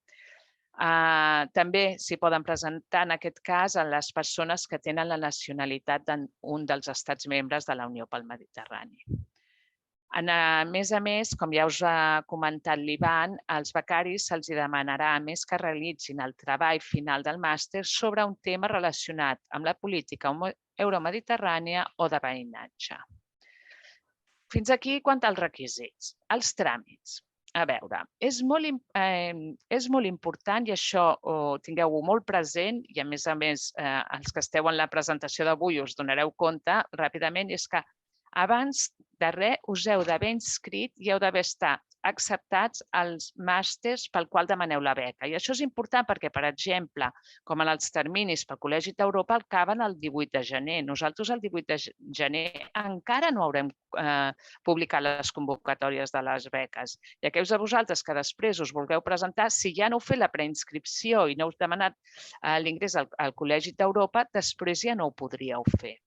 També s'hi poden presentar, en aquest cas, a les persones que tenen la nacionalitat d'un dels estats membres de la Unió pel Mediterrani. A més, com ja us ha comentat l'Ivan, als becaris se'ls demanarà a més que realitzin el treball final del màster sobre un tema relacionat amb la política euromediterrània o de veïnatge. Fins aquí quant als requisits. Els tràmits. A veure, és molt important i això tingueu-ho molt present i a més, els que esteu en la presentació d'avui us donareu compte ràpidament, és que abans de res us heu d'haver inscrit i heu d'haver estat acceptats als màsters pel qual demaneu la beca. I això és important perquè, per exemple, com en els terminis pel Col·legi d'Europa, acaben el 18 de gener. Nosaltres el 18 de gener encara no haurem publicat les convocatòries de les beques. I aquells de vosaltres que després us vulgueu presentar, si ja no heu fet la preinscripció i no us demanat l'ingrés al Col·legi d'Europa, després ja no ho podríeu fer.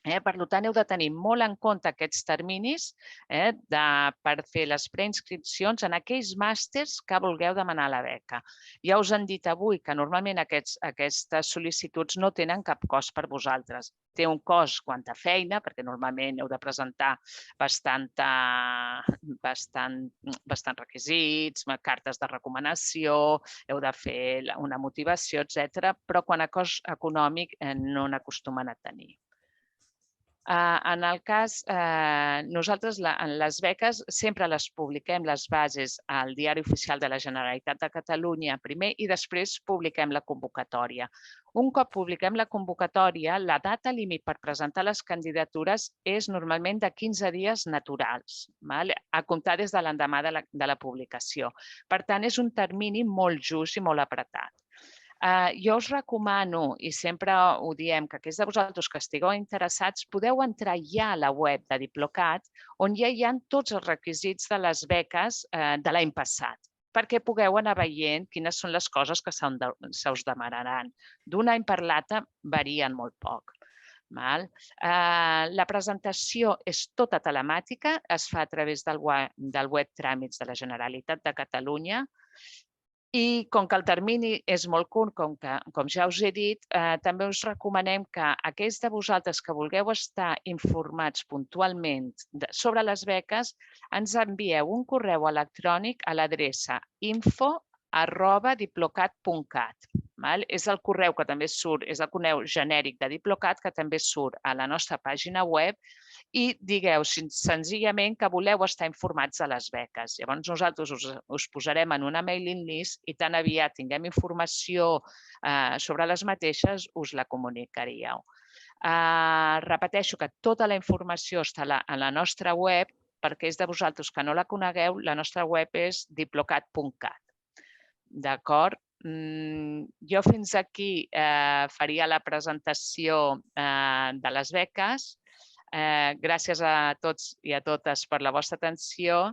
Per tant, heu de tenir molt en compte aquests terminis per fer les preinscripcions en aquells màsters que vulgueu demanar la beca. Ja us han dit avui que normalment aquestes sol·licituds no tenen cap cost per vosaltres. Té un cost quant a feina, perquè normalment heu de presentar bastants requisits, cartes de recomanació, heu de fer una motivació, etc. Però quant a cost econòmic no n'acostumen a tenir. En el cas, nosaltres en les beques sempre les publiquem, les bases, al Diari Oficial de la Generalitat de Catalunya primer i després publiquem la convocatòria. Un cop publiquem la convocatòria, la data límit per presentar les candidatures és normalment de 15 dies naturals, a comptar des de l'endemà de la publicació. Per tant, és un termini molt just i molt apretat. Jo us recomano, i sempre ho diem, que aquells de vosaltres que estigueu interessats podeu entrar ja a la web de DIPLOCAT, on ja hi ha tots els requisits de les beques de l'any passat, perquè pugueu anar veient quines són les coses que se us demanaran. D'un any per l'altre varien molt poc. La presentació és tota telemàtica, es fa a través del web tràmits de la Generalitat de Catalunya i com que el termini és molt curt, com ja us he dit, també us recomanem que aquells de vosaltres que vulgueu estar informats puntualment sobre les beques ens envieu un correu electrònic a l'adreça info@diplocat.cat. És el correu que també surt, és el correu genèric de DIPLOCAT que també surt a la nostra pàgina web i digueu senzillament que voleu estar informats de les beques. Llavors nosaltres us posarem en una mailing list i tan aviat tinguem informació sobre les mateixes us la comunicaríeu. Repeteixo que tota la informació està a la nostra web. Per aquells de vosaltres que no la conegueu, la nostra web és diplocat.cat. D'acord? Jo fins aquí faria la presentació de les beques. Gràcies a tots i a totes per la vostra atenció.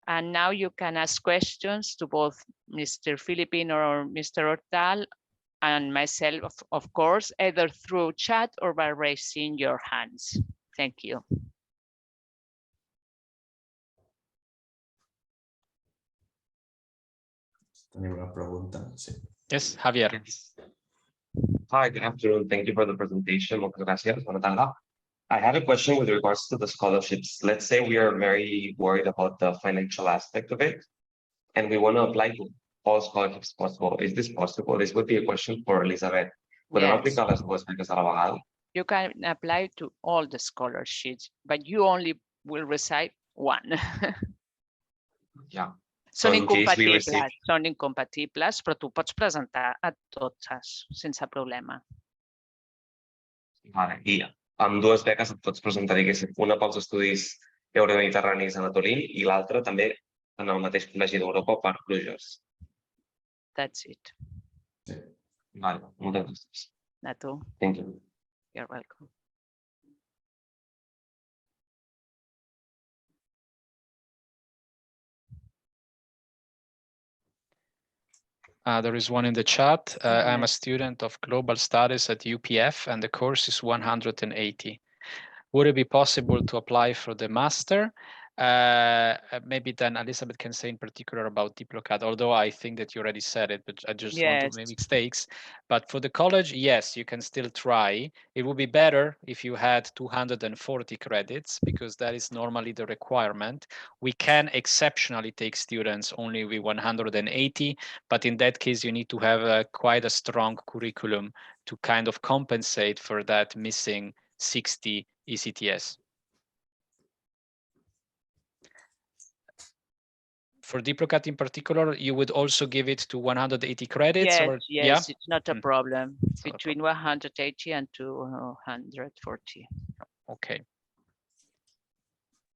And now you can ask questions to both Mr. Philippine or Mr. Hortal and myself, of course, either through chat or by raising your hands. Thank you. ¿Tenía una pregunta? Sí. Yes, Javier. Hi, good afternoon. Thank you for the presentation. Muchas gracias. Buenas tardes. I had a question with regards to the scholarships. Let's say we are very worried about the financial aspect of it, and we want to apply to all scholarships possible. Is this possible? This would be a question for Elizabeth. ¿Podem aplicar les dues beques a la vegada? You can apply to all the scholarships, but you only will receive one. Yeah. Són incompatibles, però tu pots presentar a totes sense problema. Vale. I amb dues beques et pots presentar, diguéssim, una pels estudis euromediterranis a Natolin i l'altra també en el mateix col·legi d'Europa per Bruges. That's it. Sí. Vale, moltes gràcies. A tu. Thank you. You're welcome. There is one in the chat. I'm a student of global studies at UPF and the course is 180. Would it be possible to apply for the master? Maybe then Elizabeth can say in particular about DIPLOCAT, although I think that you already said it, but I just want to make mistakes. But for the college, yes, you can still try. It would be better if you had 240 credits, because that is normally the requirement. We can exceptionally take students only with 180, but in that case, you need to have quite a strong curriculum to kind of compensate for that missing 60 ECTS. For DIPLOCAT in particular, you would also give it to 180 credits? Yes, it's not a problem. Between 180 and 240. Okay.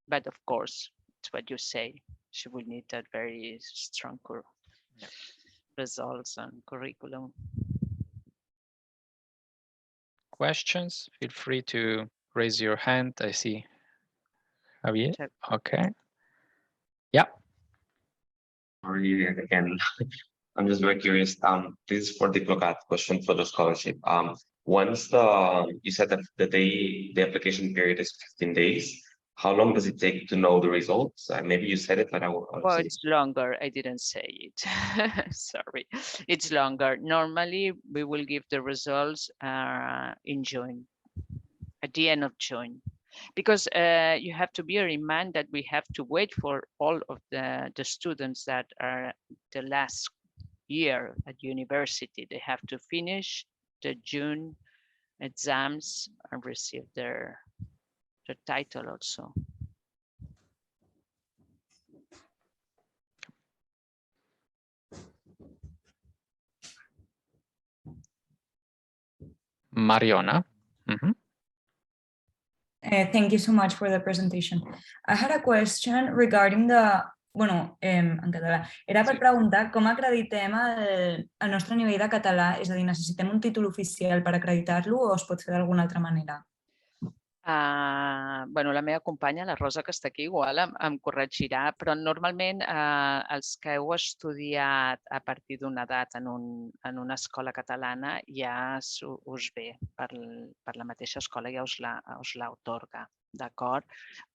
But of course, it's what you say. She will need that very strong results and curriculum. Questions? Feel free to raise your hand. I see Javier. Okay. Yeah. Sorry, again, I'm just very curious. This is for DIPLOCAT question for the scholarship. Once you said that the application period is 15 days, how long does it take to know the results? Maybe you said it, but I will. Well, it's longer. I didn't say it. Sorry, it's longer. Normally, we will give the results in June, at the end of June. Because you have to bear in mind that we have to wait for all of the students that are the last year at university. They have to finish the June exams and receive their title also. Mariona. Thank you so much for the presentation. I had a question regarding the, en català. Era per preguntar com acreditem el nostre nivell de català, és a dir, necessitem un títol oficial per acreditar-lo o es pot fer d'alguna altra manera? Bueno, la meva companya, la Rosa, que està aquí, igual em corregirà, però normalment els que heu estudiat a partir d'una edat en una escola catalana ja us ve per la mateixa escola, ja us l'atorga, d'acord?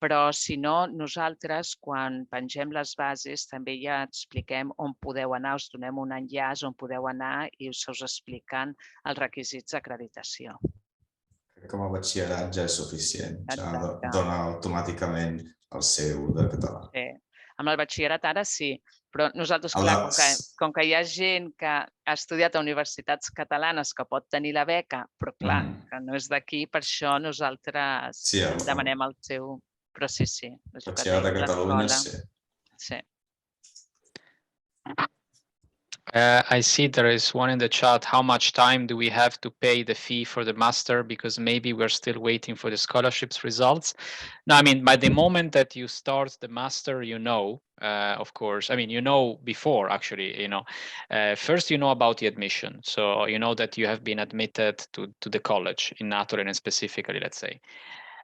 Però si no, nosaltres, quan pengem les bases, també ja expliquem on podeu anar, us donem un enllaç on podeu anar i us expliquen els requisits d'acreditació. Com a batxillerat ja és suficient, ja dona automàticament el seu de català. Sí, amb el batxillerat ara sí, però nosaltres, clar, com que hi ha gent que ha estudiat a universitats catalanes que pot tenir la beca, però clar, que no és d'aquí, per això nosaltres demanem el seu... Però sí, batxillerat a Catalunya, sí. Sí. I see there is one in the chat. How much time do we have to pay the fee for the master? Because maybe we're still waiting for the scholarships results. No, I mean, by the moment that you start the master, you know, of course, I mean, you know before actually, you know, first you know about the admission. So you know that you have been admitted to the college in Natolin specifically, let's say.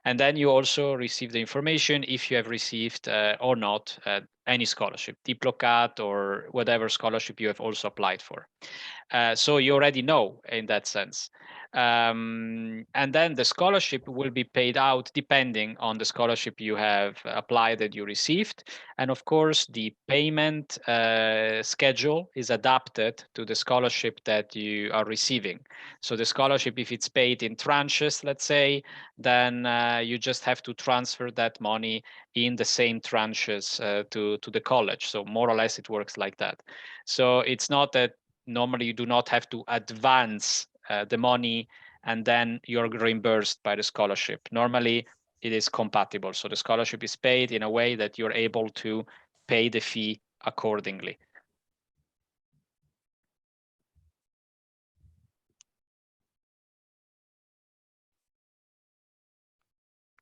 And then you also receive the information if you have received or not any scholarship, DIPLOCAT or whatever scholarship you have also applied for. So you already know in that sense. And then the scholarship will be paid out depending on the scholarship you have applied that you received. And of course, the payment schedule is adapted to the scholarship that you are receiving. So the scholarship, if it's paid in tranches, let's say, then you just have to transfer that money in the same tranches to the college. So more or less it works like that. So it's not that normally you do not have to advance the money and then you're reimbursed by the scholarship. Normally it is compatible. So the scholarship is paid in a way that you're able to pay the fee accordingly.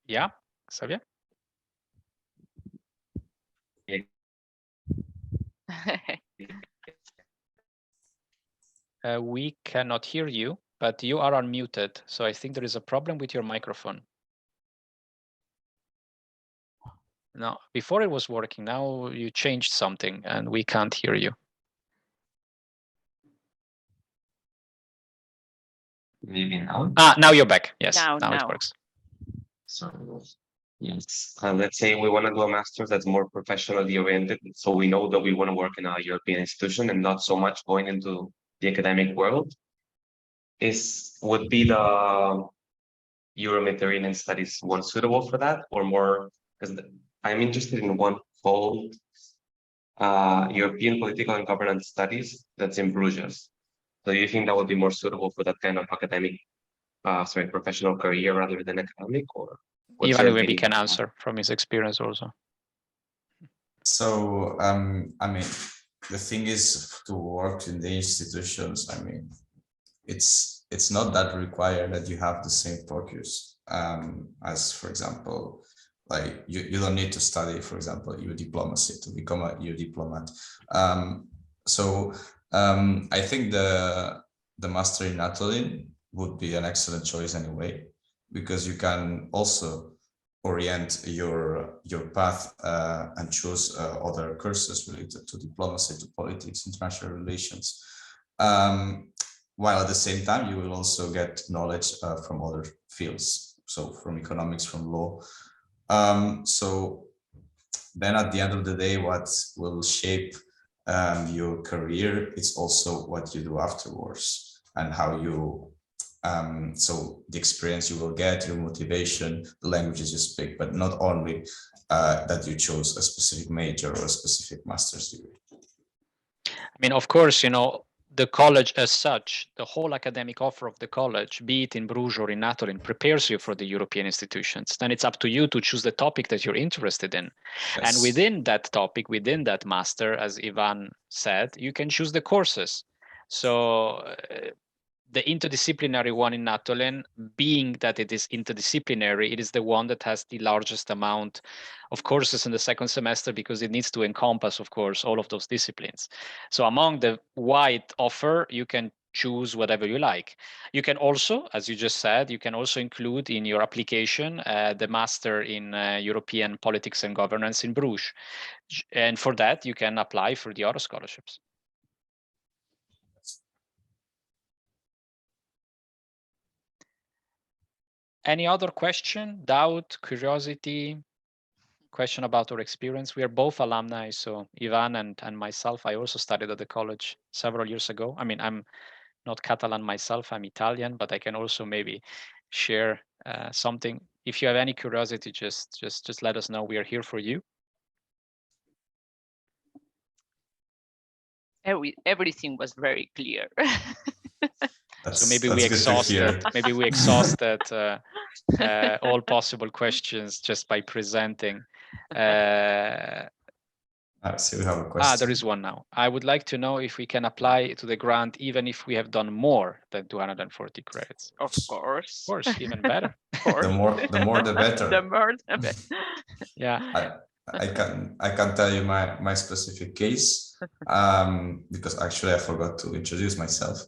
Yeah, Xavier? We cannot hear you, but you are unmuted. So I think there is a problem with your microphone. No, before it was working. Now you changed something and we can't hear you. Maybe now? Now you're back. Yes, now it works. Sorry. Yes. Let's say we want to do a master's that's more professionally oriented. So we know that we want to work in a European institution and not so much going into the academic world. Would be the Euro-Mediterranean studies one suitable for that, or more? Because I'm interested in one called European Political and Governance Studies that's in Bruges. So do you think that would be more suitable for that kind of academic, professional career rather than academic, or? Ivan maybe can answer from his experience also. So, I mean, the thing is to work in the institutions, I mean, it's not that required that you have the same focus as, for example, like you don't need to study, for example, EU diplomacy to become a EU diplomat. I think the master in Natolin would be an excellent choice anyway, because you can also orient your path and choose other courses related to diplomacy, to politics, international relations. While at the same time, you will also get knowledge from other fields, so from economics, from law. So then at the end of the day, what will shape your career, it's also what you do afterwards and how you, so the experience you will get, your motivation, the languages you speak, but not only that you chose a specific major or a specific master's degree. I mean, of course, you know, the college as such, the whole academic offer of the college, be it in Bruges or in Natolin, prepares you for the European institutions. Then it's up to you to choose the topic that you're interested in. Yes. And within that topic, within that master, as Ivan said, you can choose the courses. So the interdisciplinary one in Natolin, being that it is interdisciplinary, it is the one that has the largest amount of courses in the second semester because it needs to encompass, of course, all of those disciplines. So among the wide offer, you can choose whatever you like. You can also, as you just said, you can also include in your application the Master in European Politics and Governance in Bruges. And for that, you can apply for the other scholarships. Any other question, doubt, curiosity, question about our experience? We are both alumni, so Ivan and myself, I also studied at the college several years ago. I mean, I'm not Catalan myself, I'm Italian, but I can also maybe share something. If you have any curiosity, just let us know. We are here for you. Everything was very clear. So maybe we exhausted all possible questions just by presenting. So we have a question. There is one now. I would like to know if we can apply to the grant even if we have done more than 240 credits. Of course. Of course, even better. The more the better. The more the better. Yeah. I can tell you my specific case because actually I forgot to introduce myself,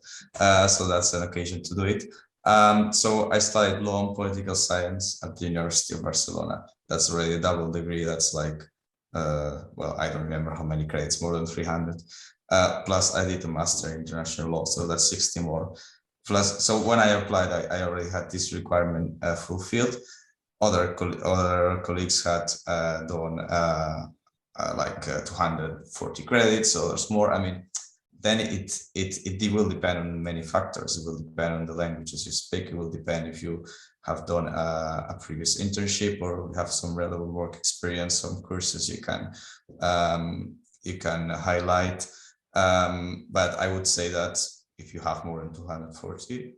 so that's an occasion to do it. So I studied law and political science at the University of Barcelona. That's already a double degree. That's like well, I don't remember how many credits, more than 300. Plus I did a master in international law, so that's 60 more. Plus, so when I applied, I already had this requirement fulfilled. Other colleagues had done like 240 credits, or there's more. I mean, then it will depend on many factors. It will depend on the languages you speak. It will depend if you have done a previous internship or have some relevant work experience, some courses you can highlight. But I would say that if you have more than 240,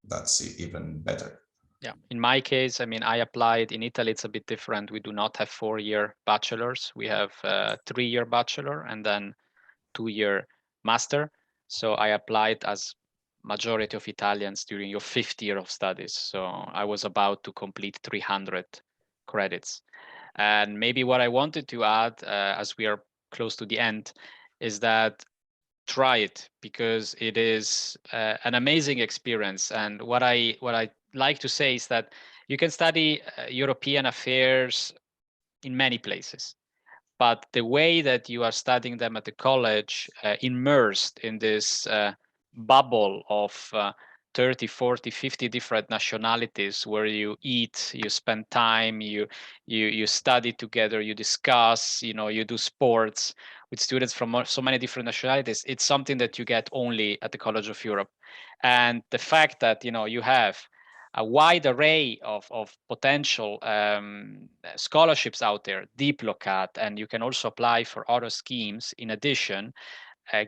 that's even better. Yeah, in my case, I mean, I applied in Italy. It's a bit different. We do not have 4-year bachelors. We have 3-year bachelor and then 2-year master. So I applied as majority of Italians during your 5th year of studies. So I was about to complete 300 credits. And maybe what I wanted to add, as we are close to the end, is that try it, because it is an amazing experience. And what I like to say is that you can study European affairs in many places, but the way that you are studying them at the college, immersed in this bubble of 30, 40, 50 different nationalities, where you eat, you spend time, you study together, you discuss, you do sports with students from so many different nationalities. It's something that you get only at the College of Europe. And the fact that you have a wide array of potential scholarships out there, DIPLOCAT, and you can also apply for other schemes in addition,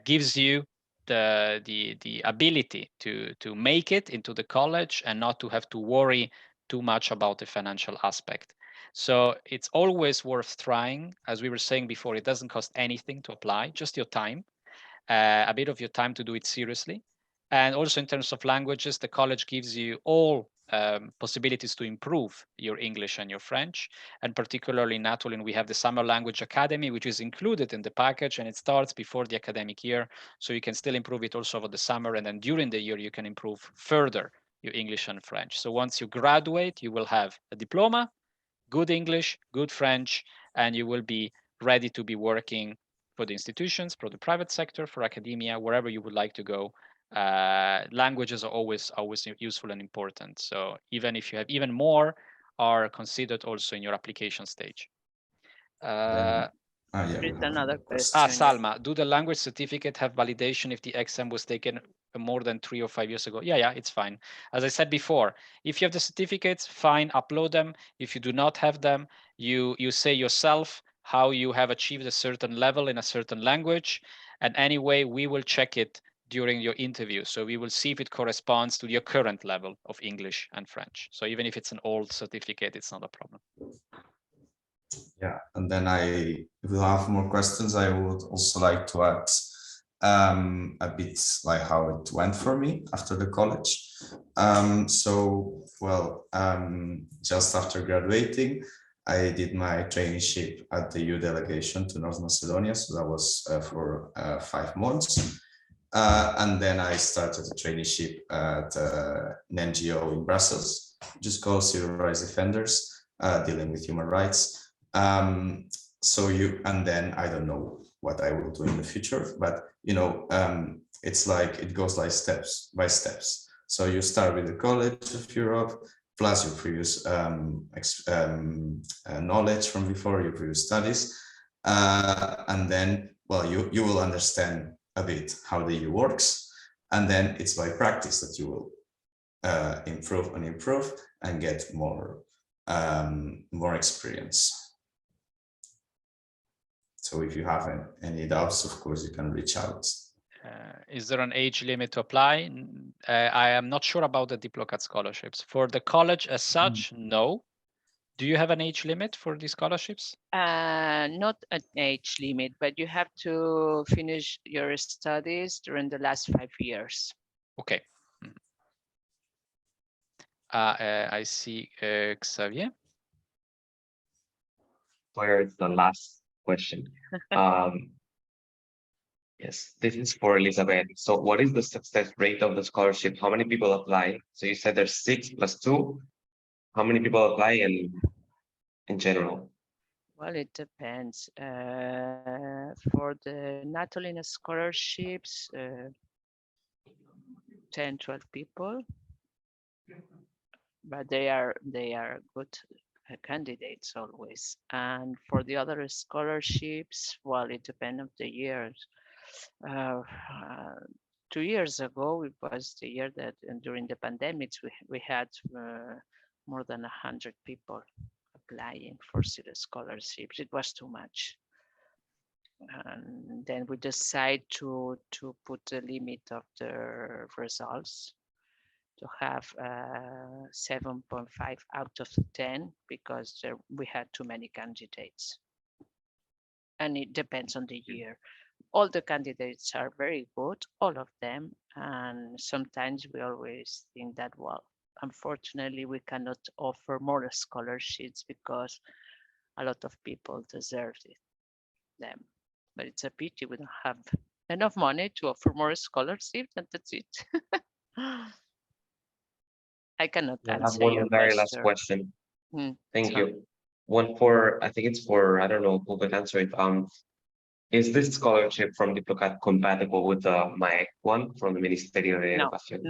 gives you the ability to make it into the college and not to have to worry too much about the financial aspect. So it's always worth trying. As we were saying before, it doesn't cost anything to apply, just your time, a bit of your time to do it seriously. And also in terms of languages, the college gives you all possibilities to improve your English and your French. And particularly in Natolin, we have the Summer Language Academy, which is included in the package, and it starts before the academic year. So you can still improve it also over the summer. And then during the year, you can improve further your English and French. So once you graduate, you will have a diploma, good English, good French, and you will be ready to be working for the institutions, for the private sector, for academia, wherever you would like to go. Languages are always useful and important. So even if you have even more, are considered also in your application stage. There is another question. Salma, do the language certificate have validation if the exam was taken more than 3 or 5 years ago? Yeah, it's fine. As I said before, if you have the certificates, fine, upload them. If you do not have them, you say yourself how you have achieved a certain level in a certain language. And anyway, we will check it during your interview. So we will see if it corresponds to your current level of English and French. So even if it's an old certificate, it's not a problem. Yeah, and then if we have more questions, I would also like to add a bit like how it went for me after the college. Just after graduating, I did my traineeship at the EU delegation to North Macedonia. So that was for 5 months. And then I started a traineeship at an NGO in Brussels, just called Civil Rights Defenders, dealing with human rights. And then I don't know what I will do in the future, but it's like it goes like steps by steps. So you start with the College of Europe, plus your previous knowledge from before, your previous studies, and then, well, you will understand a bit how the EU works, and then it's by practice that you will improve and get more experience. So if you have any doubts, of course, you can reach out. Is there an age limit to apply? I am not sure about the DIPLOCAT scholarships. For the college as such, no. Do you have an age limit for these scholarships? Not an age limit, but you have to finish your studies during the last 5 years. Okay. I see Xavier. Where it's the last question. Yes, this is for Elizabeth. So what is the success rate of the scholarship? How many people apply? So you said there's 6 + 2. How many people apply in general? Well, it depends. For the Natolin scholarships, 10, 12 people, but they are good candidates always. And for the other scholarships, well, it depends on the years. 2 years ago, it was the year that during the pandemics, we had more than 100 people applying for serious scholarships. It was too much. And then we decide to put the limit of the results to have 7.5 out of 10 because we had too many candidates. And it depends on the year. All the candidates are very good, all of them. And sometimes we always think that, well, unfortunately, we cannot offer more scholarships because a lot of people deserve them. But it's a pity we don't have enough money to offer more scholarships, and that's it. I cannot answer your one very last question. Thank sorry. you. One for, I think it's for, I don't know who could answer it. Is this scholarship from DIPLOCAT compatible with the MAEC one from the Ministerio de Educación?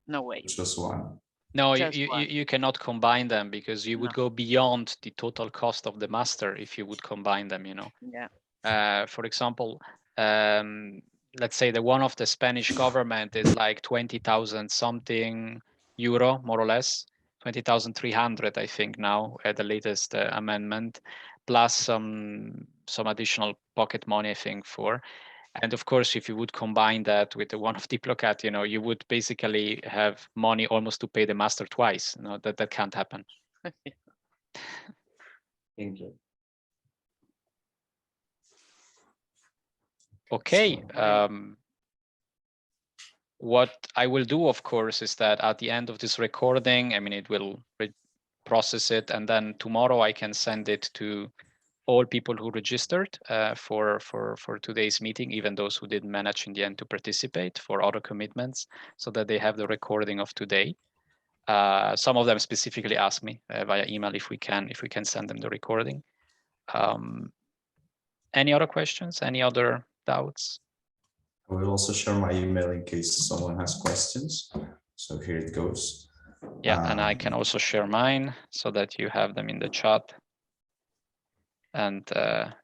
No way. Just one. No, you cannot combine them because you would go beyond the total cost of the master if you would combine them, Yeah. For example, let's say the one of the Spanish government is like 20,000 something euro, more or less, 20,300, I think now at the latest amendment, plus some additional pocket money, I think, for. And of course, if you would combine that with the one of DIPLOCAT, you would basically have money almost to pay the master twice. That can't happen. Thank you. Okay. What I will do, of course, is that at the end of this recording, it will process it, and then tomorrow I can send it to all people who registered for today's meeting, even those who didn't manage in the end to participate for other commitments, so that they have the recording of today. Some of them specifically asked me via email if we can send them the recording. Any other questions? Any other doubts? I will also share my email in case someone has questions. So here it goes. Yeah, and I can also share mine so that you have them in the chat. And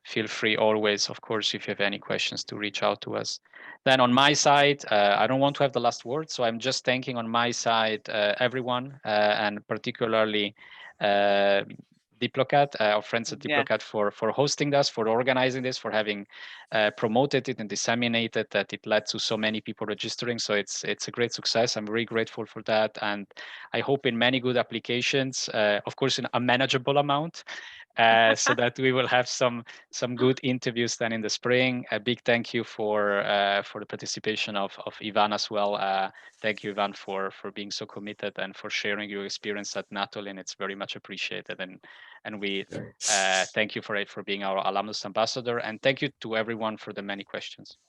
feel free always, of course, if you have any questions, to reach out to us. Then on my side, I don't want to have the last word, so I'm just thanking on my side everyone, and particularly DIPLOCAT, our friends at DIPLOCAT, for hosting us, for organizing this, for having promoted it and disseminated that it led to so many people registering. So it's a great success. I'm very grateful for that, and I hope in many good applications, of course, in a manageable amount. So that we will have some good interviews then in the spring. A big thank you for the participation of Ivan as well. Thank you, Ivan, for being so committed and for sharing your experience at Natolin. It's very much appreciated, and we thank you for being our alumnus ambassador, and thank you to everyone for the many questions.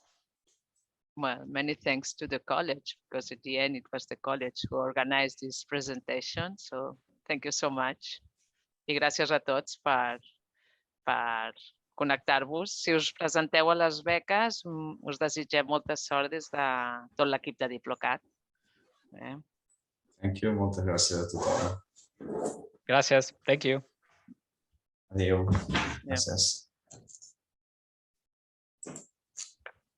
well, many thanks to the college, because at the end it was the college who organized this presentation. So thank you so much. I gràcies a tots per connectar-vos. Si us presenteu a les beques, us desitgem molta sort des de tot l'equip de DIPLOCAT. Thank you. Moltes gràcies a tothom. Gracias. Thank you. Adéu. Yeah. Gràcies.